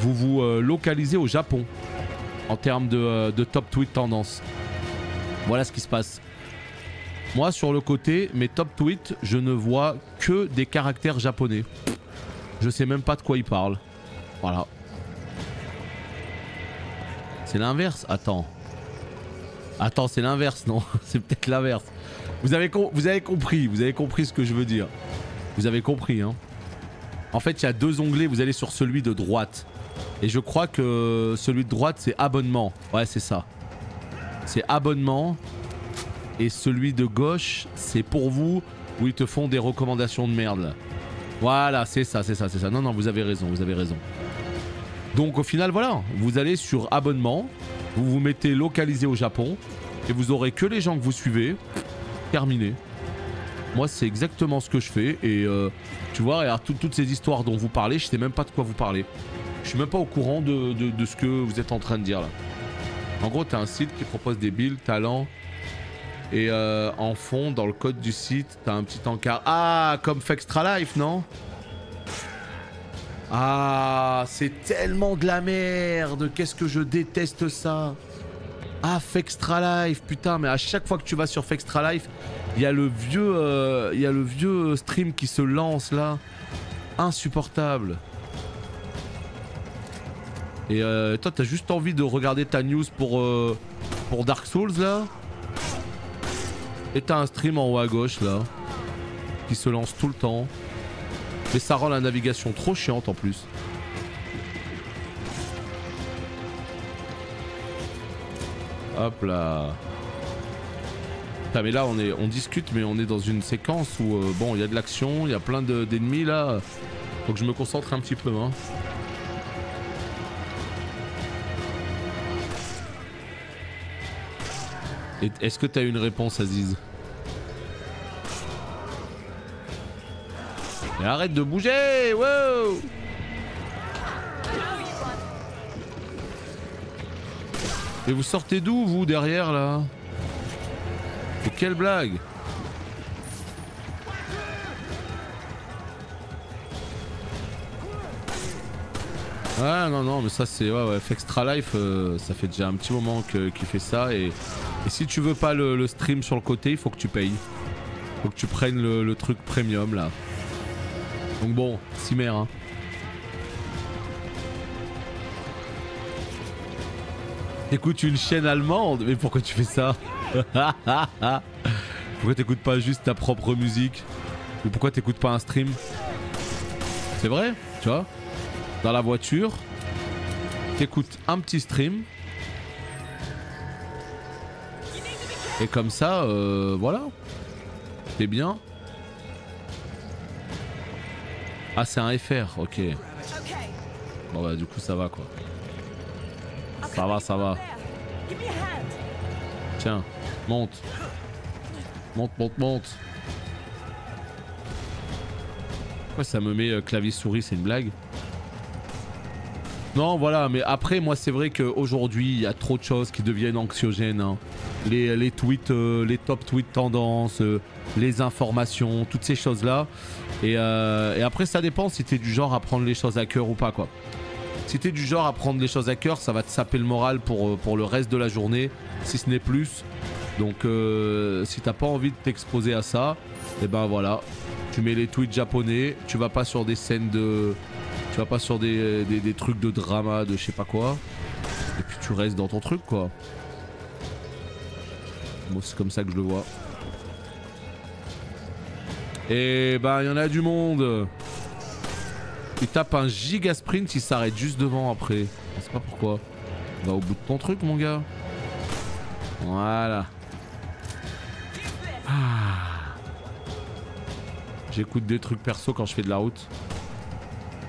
vous vous localisez au Japon. En termes de top tweet tendance. Voilà ce qui se passe. Moi sur le côté, mes top tweets, je ne vois que des caractères japonais. Je sais même pas de quoi ils parlent. Voilà. C'est l'inverse. Attends, c'est l'inverse, non? C'est peut-être l'inverse. Vous avez compris ce que je veux dire. Vous avez compris, hein. En fait, il y a deux onglets, vous allez sur celui de droite. Et je crois que celui de droite, c'est abonnement. Ouais, c'est ça. C'est abonnement. Et celui de gauche, c'est pour vous, où ils te font des recommandations de merde. Voilà, c'est ça. Non, vous avez raison. Donc au final voilà, vous allez sur abonnement, vous vous mettez localisé au Japon et vous aurez que les gens que vous suivez. Terminé. Moi c'est exactement ce que je fais et tu vois, regarde, toutes ces histoires dont vous parlez, je sais même pas de quoi vous parlez. Je suis même pas au courant de ce que vous êtes en train de dire là. En gros t'as un site qui propose des builds, talents et en fond dans le code du site t'as un petit encart. Ah, comme Fextra Life, non? Ah, c'est tellement de la merde. Qu'est-ce que je déteste ça. Ah, Fextra Life, putain, mais à chaque fois que tu vas sur Fextra Life, il y a le vieux stream qui se lance là. Insupportable. Et toi, t'as juste envie de regarder ta news pour Dark Souls là. Et t'as un stream en haut à gauche là, qui se lance tout le temps. Mais ça rend la navigation trop chiante en plus. Hop là. Putain, mais là on discute mais on est dans une séquence où bon il y a de l'action, il y a plein d'ennemis là. Faut que je me concentre un petit peu hein. Est-ce que t'as une réponse Aziz? Et arrête de bouger! Wow! Et vous sortez d'où vous derrière là? Et quelle blague! Ah non mais ça c'est ouais Fextra Life ça fait déjà un petit moment qu'il fait ça et si tu veux pas le stream sur le côté il faut que tu payes. Faut que tu prennes le truc premium là. Donc bon, Cimer hein. T'écoutes une chaîne allemande? Mais pourquoi tu fais ça? Pourquoi t'écoutes pas juste ta propre musique? Ou pourquoi t'écoutes pas un stream? C'est vrai, tu vois? Dans la voiture, t'écoutes un petit stream Et comme ça, voilà. C'est bien. Ah, c'est un FR, ok. Bon bah du coup ça va quoi. Ça va, ça va. Tiens, monte. Monte, monte, monte. Pourquoi ça me met clavier souris, c'est une blague? Non voilà, mais après moi c'est vrai qu'aujourd'hui il y a trop de choses qui deviennent anxiogènes. Hein. Les tweets, les top tweets tendances, les informations, toutes ces choses là. Et après ça dépend si t'es du genre à prendre les choses à cœur ou pas quoi. Si t'es du genre à prendre les choses à cœur, ça va te saper le moral pour le reste de la journée, si ce n'est plus. Donc si t'as pas envie de t'exposer à ça, et ben voilà, tu mets les tweets japonais, tu vas pas sur des scènes de... Tu vas pas sur des trucs de drama, de je sais pas quoi. Et puis tu restes dans ton truc quoi. Moi c'est comme ça que je le vois. Et bah il y en a du monde. Il tape un giga sprint, il s'arrête juste devant après. Je sais pas pourquoi. Va au bout de ton truc mon gars. Voilà. Ah. J'écoute des trucs perso quand je fais de la route.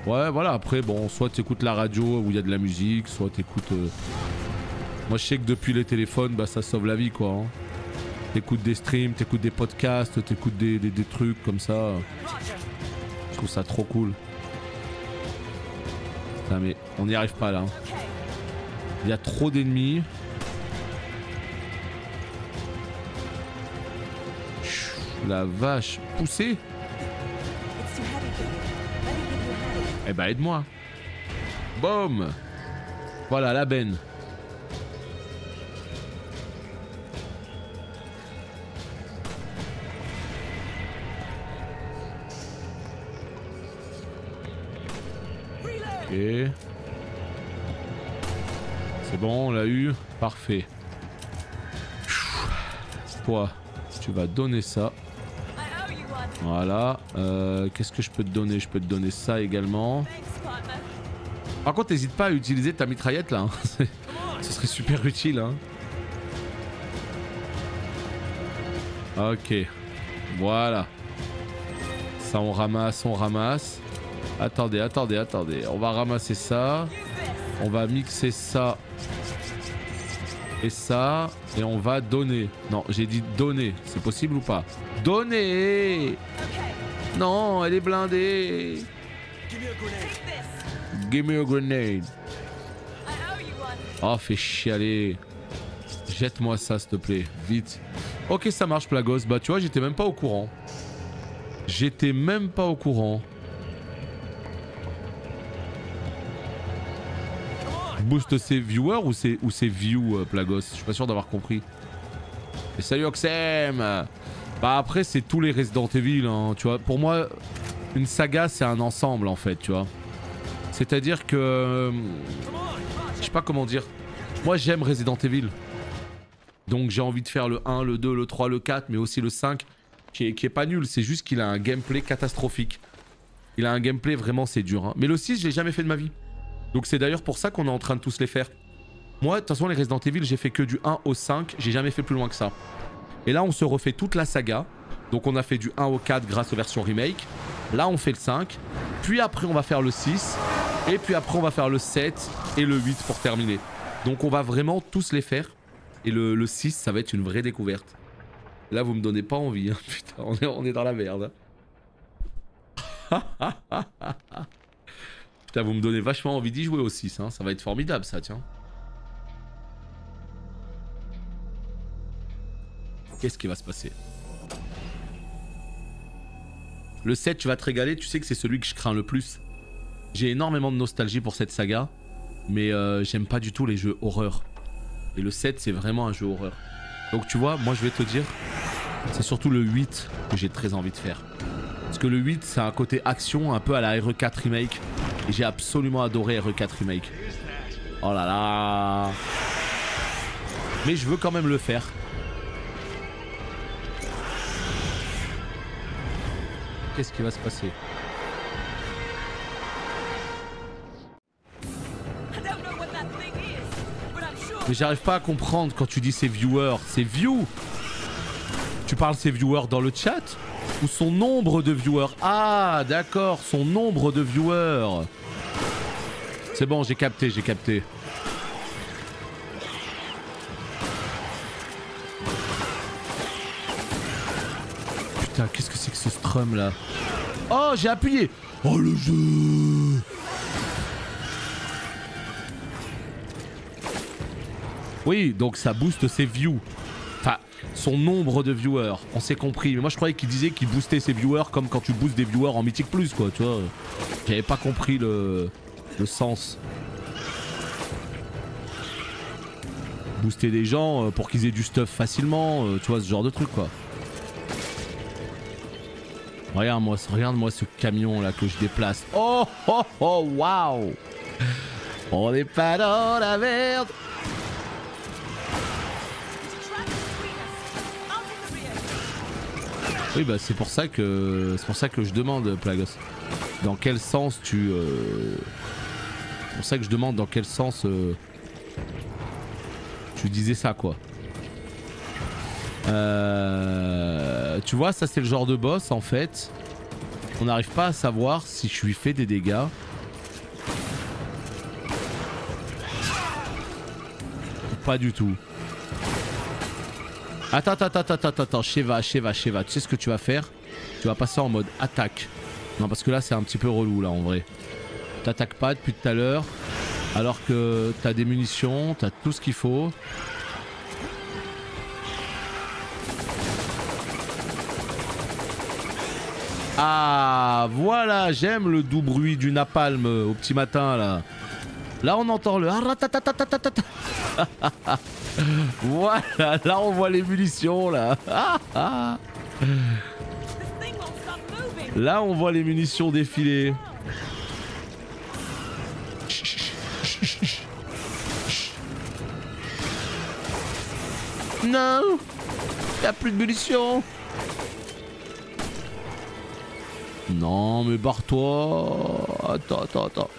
Ouais voilà, après bon, soit t'écoutes la radio où il y a de la musique, soit t'écoutes... Moi je sais que depuis les téléphones, bah ça sauve la vie quoi. Hein. T'écoutes des streams, t'écoutes des podcasts, t'écoutes des trucs comme ça. Je trouve ça trop cool. Putain mais on n'y arrive pas là. Hein. Il y a trop d'ennemis. La vache, poussé. Eh bah aide-moi. Boum. Voilà la benne. Ok. C'est bon, on l'a eu. Parfait. Toi, tu vas donner ça. Voilà. Qu'est-ce que je peux te donner? Je peux te donner ça également. Par contre, n'hésite pas à utiliser ta mitraillette là. Hein. Ce serait super utile. Hein. Ok. Voilà. Ça, on ramasse, on ramasse. Attendez, attendez, attendez. On va ramasser ça. On va mixer ça. Et ça. Et on va donner. Non, j'ai dit donner. C'est possible ou pas? Donner. Non, elle est blindée. Give me a grenade. Oh, fais chialer. Jette-moi ça, s'il te plaît. Vite. Ok, ça marche, Plagos. Bah, tu vois, j'étais même pas au courant. J'étais même pas au courant. Boost ses viewers ou ses views, Plagos? Je suis pas sûr d'avoir compris. Et salut Oxem. Bah après c'est tous les Resident Evil, hein, tu vois. Pour moi, une saga c'est un ensemble en fait, tu vois. C'est-à-dire que... je sais pas comment dire. Moi j'aime Resident Evil. Donc j'ai envie de faire le 1, le 2, le 3, le 4, mais aussi le 5, qui est pas nul. C'est juste qu'il a un gameplay catastrophique. Il a un gameplay vraiment, c'est dur. Hein. Mais le 6, je l'ai jamais fait de ma vie. Donc c'est d'ailleurs pour ça qu'on est en train de tous les faire. Moi, de toute façon, les Resident Evil, j'ai fait que du 1 au 5. J'ai jamais fait plus loin que ça. Et là, on se refait toute la saga. Donc on a fait du 1 au 4 grâce aux versions remake. Là, on fait le 5. Puis après, on va faire le 6. Et puis après, on va faire le 7 et le 8 pour terminer. Donc on va vraiment tous les faire. Et le 6, ça va être une vraie découverte. Là, vous me donnez pas envie. Hein. Putain, on est dans la merde. Putain, vous me donnez vachement envie d'y jouer au 6. Hein. Ça va être formidable, ça, tiens. Qu'est-ce qui va se passer? Le 7, tu vas te régaler. Tu sais que c'est celui que je crains le plus. J'ai énormément de nostalgie pour cette saga. Mais j'aime pas du tout les jeux horreur. Et le 7, c'est vraiment un jeu horreur. Donc tu vois, moi je vais te dire, c'est surtout le 8 que j'ai très envie de faire. Parce que le 8, c'est un côté action un peu à la RE4 Remake. Et j'ai absolument adoré RE4 Remake. Oh là là. Mais je veux quand même le faire. Qu'est-ce qui va se passer? Mais j'arrive pas à comprendre quand tu dis ses viewers. C'est view. Tu parles ses viewers dans le chat ou son nombre de viewers? Ah, d'accord, son nombre de viewers. C'est bon, j'ai capté, j'ai capté. Putain, qu'est-ce que c'est que ce strum là? Oh, j'ai appuyé. Oh, le jeu. Oui, donc ça booste ses views. Enfin, son nombre de viewers. On s'est compris. Mais moi, je croyais qu'il disait qu'il boostait ses viewers comme quand tu boostes des viewers en Mythic Plus, quoi, tu vois. J'avais pas compris le sens. Booster des gens pour qu'ils aient du stuff facilement, tu vois, ce genre de truc, quoi. Regarde-moi ce camion là que je déplace. Oh oh oh, waouh. On n'est pas dans la merde. Oui, bah c'est pour ça que je demande, Plagos. Dans quel sens tu c'est pour ça que je demande dans quel sens tu disais ça, quoi. Tu vois, ça c'est le genre de boss en fait. On n'arrive pas à savoir si je lui fais des dégâts. Pas du tout. Attends, Sheva. Tu sais ce que tu vas faire? Tu vas passer en mode attaque. Non, parce que là c'est un petit peu relou là en vrai. T'attaques pas depuis tout à l'heure. Alors que t'as des munitions, t'as tout ce qu'il faut. Ah, voilà, j'aime le doux bruit du napalm au petit matin là. Là on entend le... Voilà, là on voit les munitions là. Là on voit les munitions défiler. Non, y'a plus de munitions. Non mais barre-toi. Attends.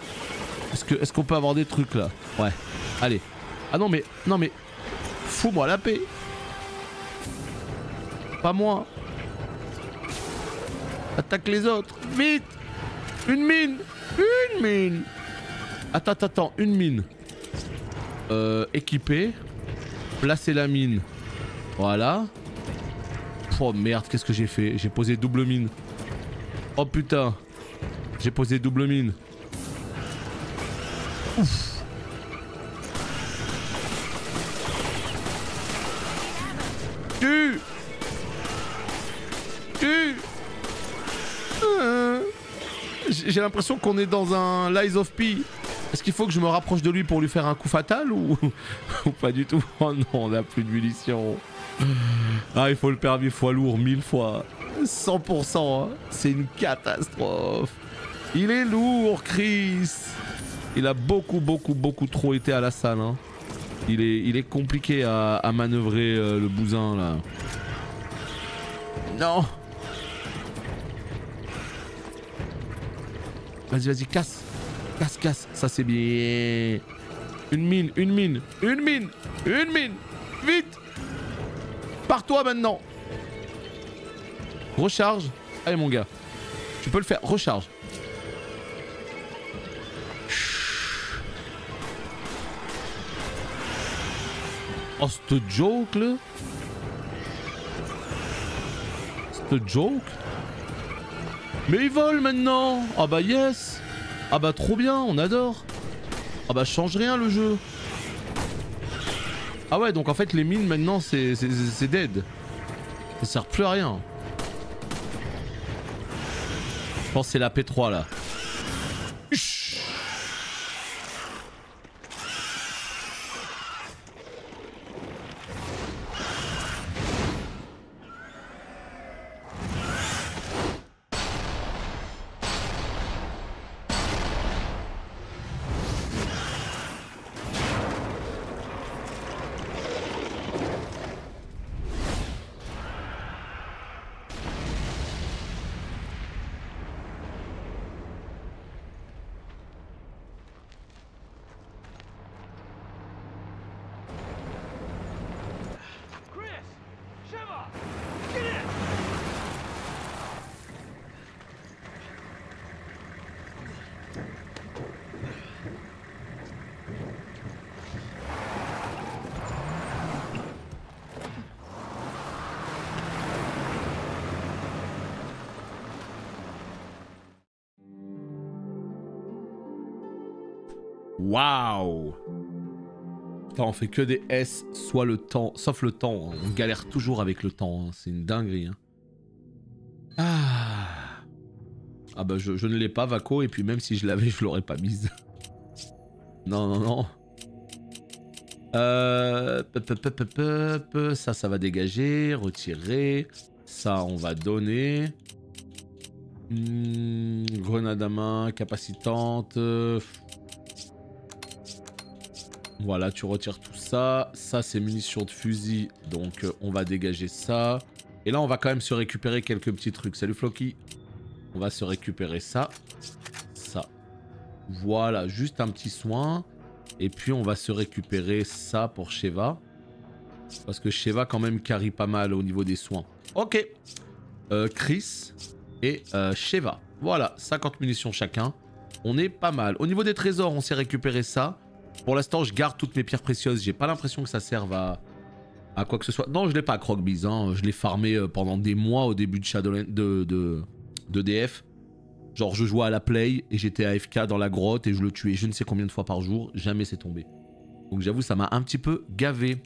Est-ce qu'on peut avoir des trucs là? Ouais. Allez. Ah non mais fous-moi la paix. Pas moi. Attaque les autres. Vite. Une mine. Attends, une mine. Équiper. Placer la mine. Voilà. Oh merde, qu'est-ce que j'ai fait? J'ai posé double mine. Oh putain. J'ai posé double mine. Ouf. J'ai l'impression qu'on est dans un Lies of P. Est-ce qu'il faut que je me rapproche de lui pour lui faire un coup fatal ou pas du tout? Oh non, on n'a plus de munitions. Ah, il faut le permis fois lourd 1000 fois. 100%, hein. C'est une catastrophe. Il est lourd, Chris. Il a beaucoup trop été à la salle, hein. Il est compliqué à manœuvrer le bousin là. Non. Vas-y, casse. Ça c'est bien. Une mine. Vite. Pars-toi maintenant. Recharge. Allez mon gars. Tu peux le faire. Recharge. Oh, cette joke là. Cette joke. Mais ils volent maintenant. Ah bah yes. Ah bah trop bien, on adore. Ah bah change rien le jeu. Ah ouais, donc en fait les mines maintenant c'est dead. Ça sert plus à rien. Je pense que c'est la P3 là. Waouh. Putain, on fait que des S, soit le temps, sauf le temps. Hein. On galère toujours avec le temps. Hein. C'est une dinguerie. Hein. Ah bah je ne l'ai pas, Vaco. Et puis même si je l'avais, je l'aurais pas mise. Non, non, non. Ça va dégager, retirer. Ça, on va donner. Grenade à main, capacitante. Voilà, tu retires tout ça. Ça, c'est munitions de fusil. Donc, on va dégager ça. Et là, on va quand même se récupérer quelques petits trucs. Salut, Floki. On va se récupérer ça. Ça. Voilà, juste un petit soin. Et puis, on va se récupérer ça pour Sheva. Parce que Sheva, quand même, carry pas mal au niveau des soins. Ok. Chris et Sheva. Voilà, 50 munitions chacun. On est pas mal. Au niveau des trésors, on s'est récupéré ça. Pour l'instant, je garde toutes mes pierres précieuses. J'ai pas l'impression que ça serve à quoi que ce soit. Non, je l'ai pas, Croc-Biz. Hein. Je l'ai farmé pendant des mois au début de Shadowlands de DF. Genre, je jouais à la play et j'étais AFK dans la grotte et je le tuais je ne sais combien de fois par jour. Jamais c'est tombé. Donc j'avoue, ça m'a un petit peu gavé.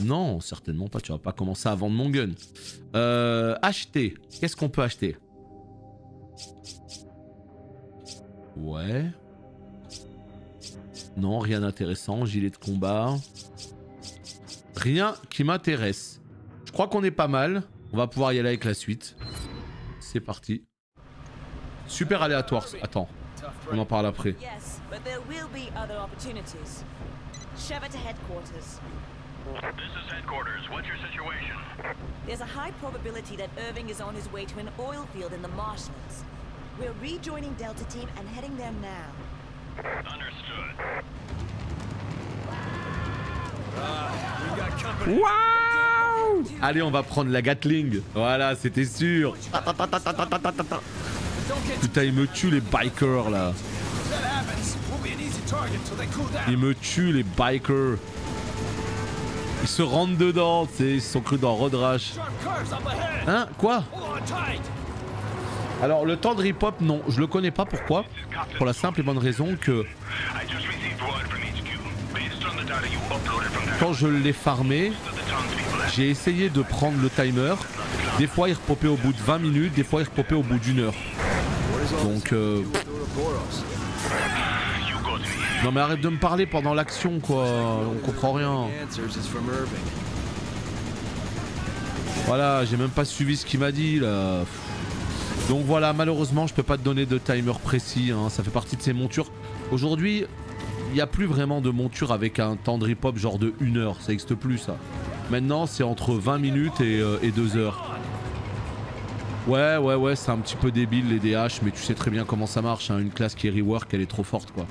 Non, certainement pas. Tu vas pas commencer à vendre mon gun. Acheter. Qu'est-ce qu'on peut acheter? Ouais. Non, rien d'intéressant. Gilet de combat. Rien qui m'intéresse. Je crois qu'on est pas mal. On va pouvoir y aller avec la suite. C'est parti. Super aléatoire. Attends. On en parle après. Yes, but there will be other opportunities. Sheva to headquarters. This is headquarters. What's your situation? There's a high probability that Irving is on his way to an oil field in the marshlands. We're rejoining Delta Team and heading there now. Understood. Waouh! Allez, on va prendre la Gatling. Voilà, c'était sûr. Putain, ils me tuent les bikers là. Ils me tuent les bikers. Ils se rentrent dedans, tu sais, ils se sont crus dans Road Rash. Hein? Quoi? Alors, le temps de rip-hop, non, je le connais pas. Pourquoi? Pour la simple et bonne raison que quand je l'ai farmé, j'ai essayé de prendre le timer. Des fois, il repopait au bout de 20 minutes, des fois, il repopait au bout d'une heure. Donc, non mais arrête de me parler pendant l'action quoi, on comprend rien. Voilà, j'ai même pas suivi ce qu'il m'a dit là. Donc voilà, malheureusement je peux pas te donner de timer précis, hein. Ça fait partie de ces montures. Aujourd'hui, il n'y a plus vraiment de monture avec un temps de rip-hop genre de 1 heure, ça n'existe plus ça. Maintenant c'est entre 20 minutes et 2 heures. Ouais, c'est un petit peu débile les DH, mais tu sais très bien comment ça marche, hein. Une classe qui est rework, elle est trop forte quoi.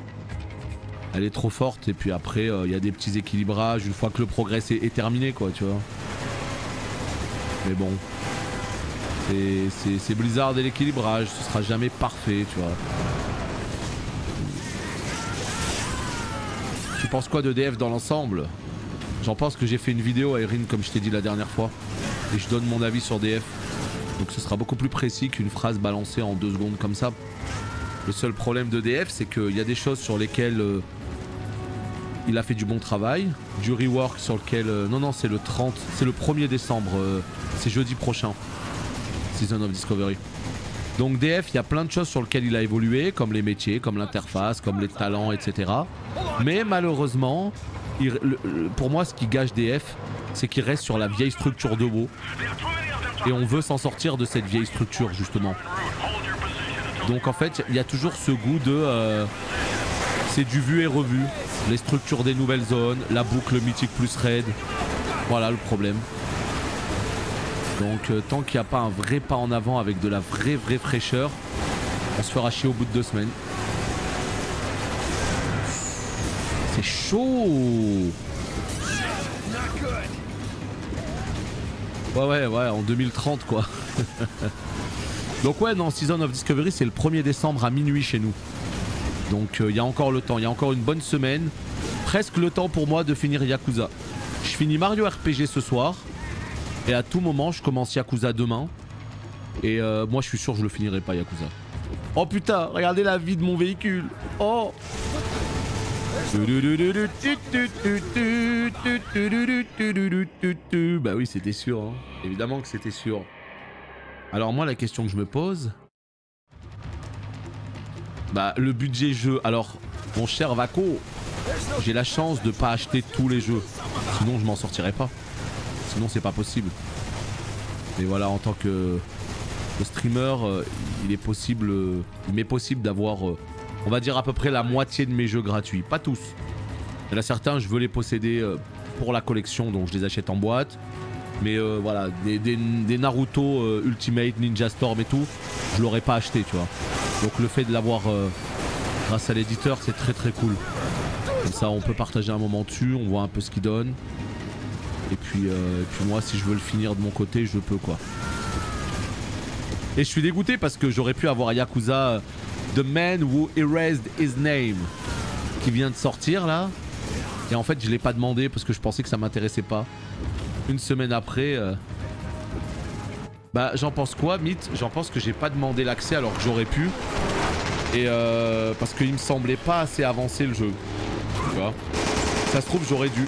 Elle est trop forte et puis après il y a des petits équilibrages une fois que le progrès est terminé quoi, tu vois. Mais bon, c'est Blizzard et l'équilibrage, ce sera jamais parfait, tu vois. Tu penses quoi de DF dans l'ensemble? J'en pense que j'ai fait une vidéo à Erin comme je t'ai dit la dernière fois et je donne mon avis sur DF. Donc ce sera beaucoup plus précis qu'une phrase balancée en 2 secondes comme ça. Le seul problème de DF, c'est qu'il y a des choses sur lesquelles il a fait du bon travail, du rework sur lequel... non, c'est le 30, c'est le 1er décembre, c'est jeudi prochain, Season of Discovery. Donc DF, il y a plein de choses sur lesquelles il a évolué, comme les métiers, comme l'interface, comme les talents, etc. Mais malheureusement, pour moi, ce qui gâche DF, c'est qu'il reste sur la vieille structure de WoW. Et on veut s'en sortir de cette vieille structure, justement. Donc en fait, il y a toujours ce goût de... c'est du vu et revu. Les structures des nouvelles zones, la boucle mythique plus raid. Voilà le problème. Donc tant qu'il n'y a pas un vrai pas en avant avec de la vraie fraîcheur, on se fera chier au bout de 2 semaines. C'est chaud. Ouais, en 2030 quoi. Donc ouais, non, Season of Discovery c'est le 1er décembre à minuit chez nous. Donc il y a encore le temps, il y a encore une bonne semaine. Presque le temps pour moi de finir Yakuza. Je finis Mario RPG ce soir. Et à tout moment je commence Yakuza demain. Et moi je suis sûr que je le finirai pas Yakuza. Oh putain, regardez la vie de mon véhicule. Oh. Bah oui, c'était sûr. Hein. Évidemment que c'était sûr. Alors moi, la question que je me pose... Bah, le budget jeu. Alors, mon cher Vaco, j'ai la chance de pas acheter tous les jeux. Sinon, je m'en sortirais pas. Sinon, c'est pas possible. Mais voilà, en tant que streamer, il m'est possible d'avoir, on va dire à peu près la moitié de mes jeux gratuits. Pas tous. Il y en a certains, je veux les posséder pour la collection, donc je les achète en boîte. Mais voilà, des Naruto Ultimate, Ninja Storm et tout, je l'aurais pas acheté, tu vois. Donc le fait de l'avoir grâce à l'éditeur, c'est très très cool. Comme ça, on peut partager un moment dessus, on voit un peu ce qu'il donne. Et puis moi, si je veux le finir de mon côté, je peux quoi. Et je suis dégoûté parce que j'aurais pu avoir Yakuza The Man Who Erased His Name qui vient de sortir là. Et en fait, je l'ai pas demandé parce que je pensais que ça m'intéressait pas. Une semaine après... Bah j'en pense quoi, Myth? J'en pense que j'ai pas demandé l'accès alors que j'aurais pu. Et parce qu'il me semblait pas assez avancé le jeu. Tu vois? Ça se trouve j'aurais dû.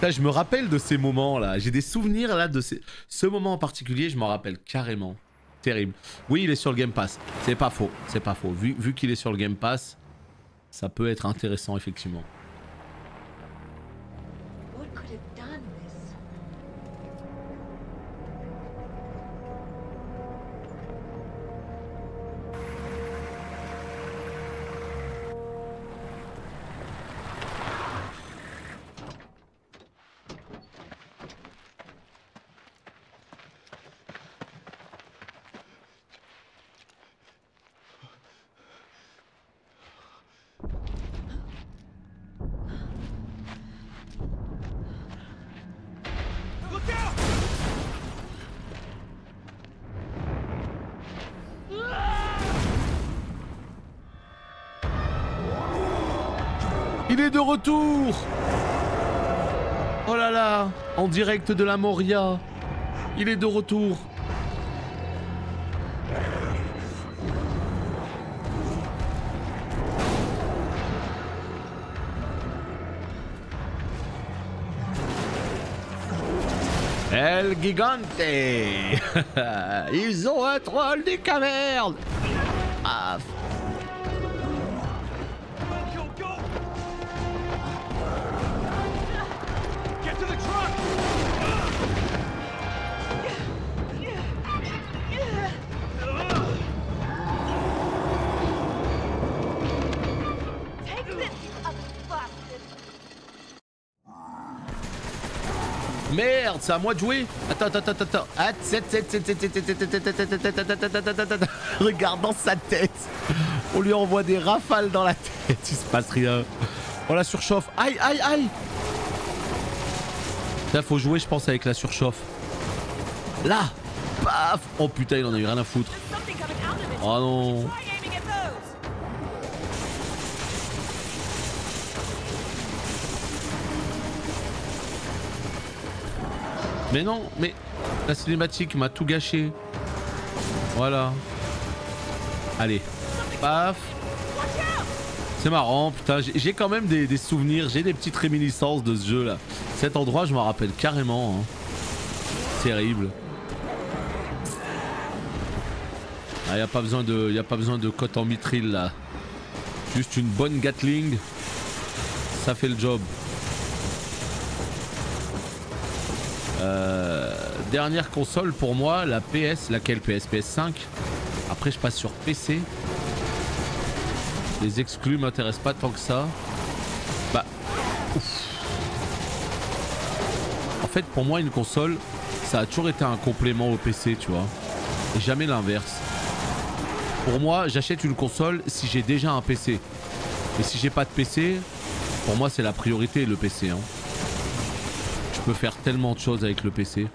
Là, je me rappelle de ces moments là, j'ai des souvenirs là de ce moment en particulier, je m'en rappelle carrément. Terrible. Oui, il est sur le Game Pass, c'est pas faux, c'est pas faux. Vu qu'il est sur le Game Pass, ça peut être intéressant effectivement. Il est de retour! Oh là là! En direct de la Moria! Il est de retour! El Gigante! Ils ont un troll des cavernes! Ah. Merde, c'est à moi de jouer. Attends. Regarde dans sa tête. On lui envoie des rafales dans la tête. Il se passe rien. On la surchauffe. Aïe. Là, faut jouer, je pense, avec la surchauffe. Là. Paf. Oh putain, il en a eu rien à foutre. Oh non. Mais non, mais la cinématique m'a tout gâché. Voilà. Allez. Paf. C'est marrant, putain. J'ai quand même des souvenirs. J'ai des petites réminiscences de ce jeu là. Cet endroit, je m'en rappelle carrément. Hein. Terrible. Ah, y a pas besoin de cote en mitril là. Juste une bonne Gatling. Ça fait le job. Dernière console pour moi, la PS, laquelle PS5. Après je passe sur PC. Les exclus m'intéressent pas tant que ça. Bah, ouf. En fait pour moi une console, ça a toujours été un complément au PC, tu vois. Et jamais l'inverse. Pour moi j'achète une console si j'ai déjà un PC. Et si j'ai pas de PC, pour moi c'est la priorité le PC. Hein. Je peux faire tellement de choses avec le PC.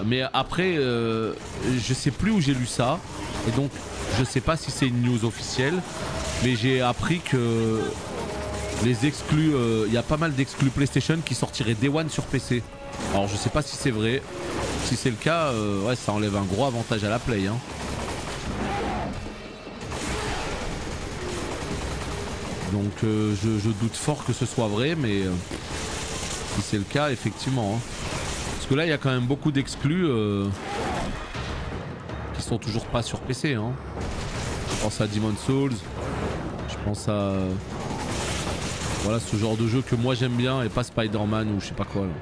Mais après, je sais plus où j'ai lu ça. Et donc, je sais pas si c'est une news officielle. Mais j'ai appris que les exclus, il y a pas mal d'exclus PlayStation qui sortiraient Day One sur PC. Alors je sais pas si c'est vrai. Si c'est le cas, ouais, ça enlève un gros avantage à la Play. Hein. Donc je doute fort que ce soit vrai, mais si c'est le cas, effectivement. Hein. Parce que là, il y a quand même beaucoup d'exclus qui sont toujours pas sur PC. Hein. Je pense à Demon's Souls. Je pense à... Voilà, ce genre de jeu que moi j'aime bien et pas Spider-Man ou je sais pas quoi. Là.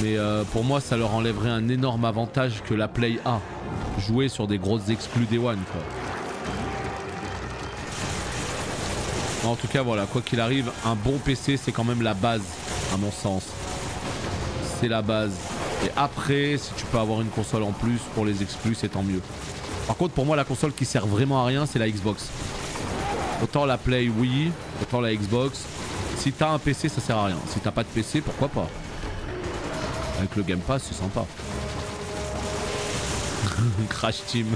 Mais pour moi, ça leur enlèverait un énorme avantage que la Play a. Jouer sur des grosses exclus Day One, quoi. En tout cas, voilà, quoi qu'il arrive, un bon PC, c'est quand même la base, à mon sens. C'est la base. Et après, si tu peux avoir une console en plus pour les exclus, c'est tant mieux. Par contre, pour moi, la console qui sert vraiment à rien, c'est la Xbox. Autant la Play, oui. Autant la Xbox. Si t'as un PC, ça sert à rien. Si t'as pas de PC, pourquoi pas. Avec le Game Pass, c'est sympa. Crash Team.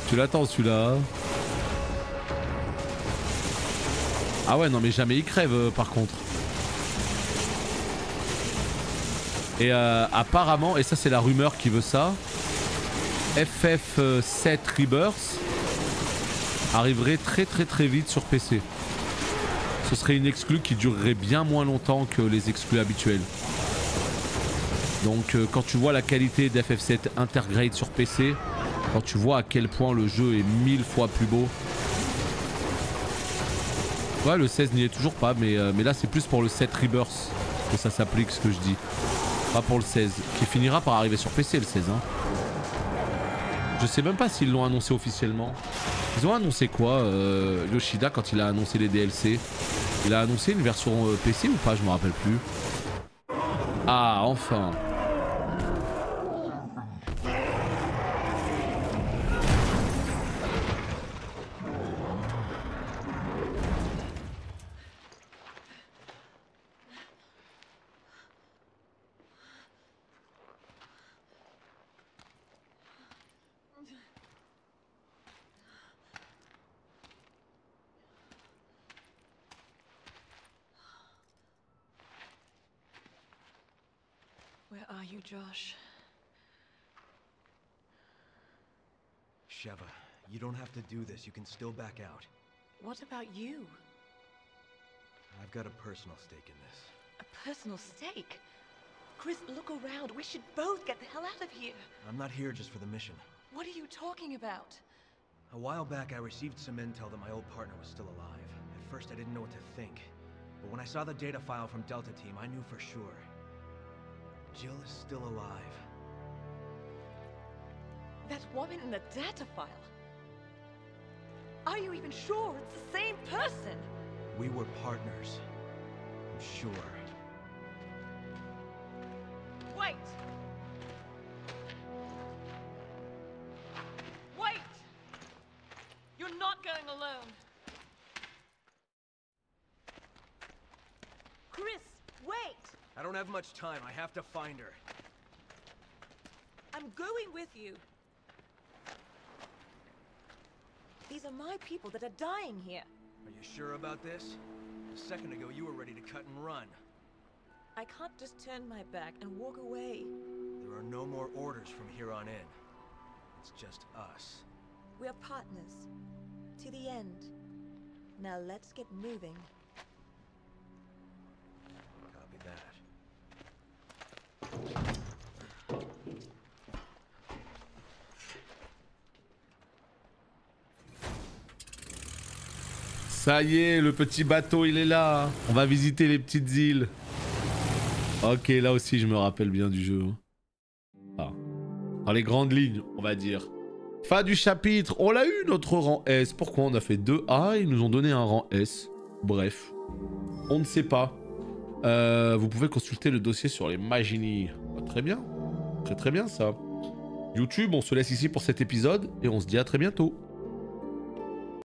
Tu l'attends celui-là. Ah ouais, non mais jamais il crève par contre. Et apparemment, et ça c'est la rumeur qui veut ça, FF7 Rebirth arriverait très vite sur PC. Ce serait une exclue qui durerait bien moins longtemps que les exclus habituels. Donc quand tu vois la qualité d'FF7 Intergrade sur PC, quand tu vois à quel point le jeu est 1000 fois plus beau. Ouais, le 16 n'y est toujours pas, mais là c'est plus pour le 7 Rebirth que ça s'applique, ce que je dis. Pas pour le 16, qui finira par arriver sur PC le 16. Hein. Je sais même pas s'ils l'ont annoncé officiellement. Ils ont annoncé quoi, Yoshida, quand il a annoncé les DLC? Il a annoncé une version PC ou pas? Je me rappelle plus. Ah, enfin. Where are you, Josh? Sheva, you don't have to do this. You can still back out. What about you? I've got a personal stake in this. A personal stake? Chris, look around. We should both get the hell out of here. I'm not here just for the mission. What are you talking about? A while back, I received some intel that my old partner was still alive. At first, I didn't know what to think. But when I saw the data file from Delta Team, I knew for sure. Jill is still alive. That woman in the data file? Are you even sure it's the same person? We were partners. I'm sure. Wait! Wait! You're not going alone. Chris, wait! I don't have much time. I have to find her. I'm going with you. These are my people that are dying here. Are you sure about this? A second ago, you were ready to cut and run. I can't just turn my back and walk away. There are no more orders from here on in. It's just us. We're partners. To the end. Now let's get moving. Copy that. Ça y est, le petit bateau, il est là. On va visiter les petites îles. Ok, là aussi, je me rappelle bien du jeu. Ah. Dans les grandes lignes, on va dire. Fin du chapitre. On l'a eu, notre rang S. Pourquoi on a fait 2A? Ils nous ont donné un rang S. Bref. On ne sait pas. Vous pouvez consulter le dossier sur les Magini. Très bien. Très bien, ça. YouTube, on se laisse ici pour cet épisode. Et on se dit à très bientôt.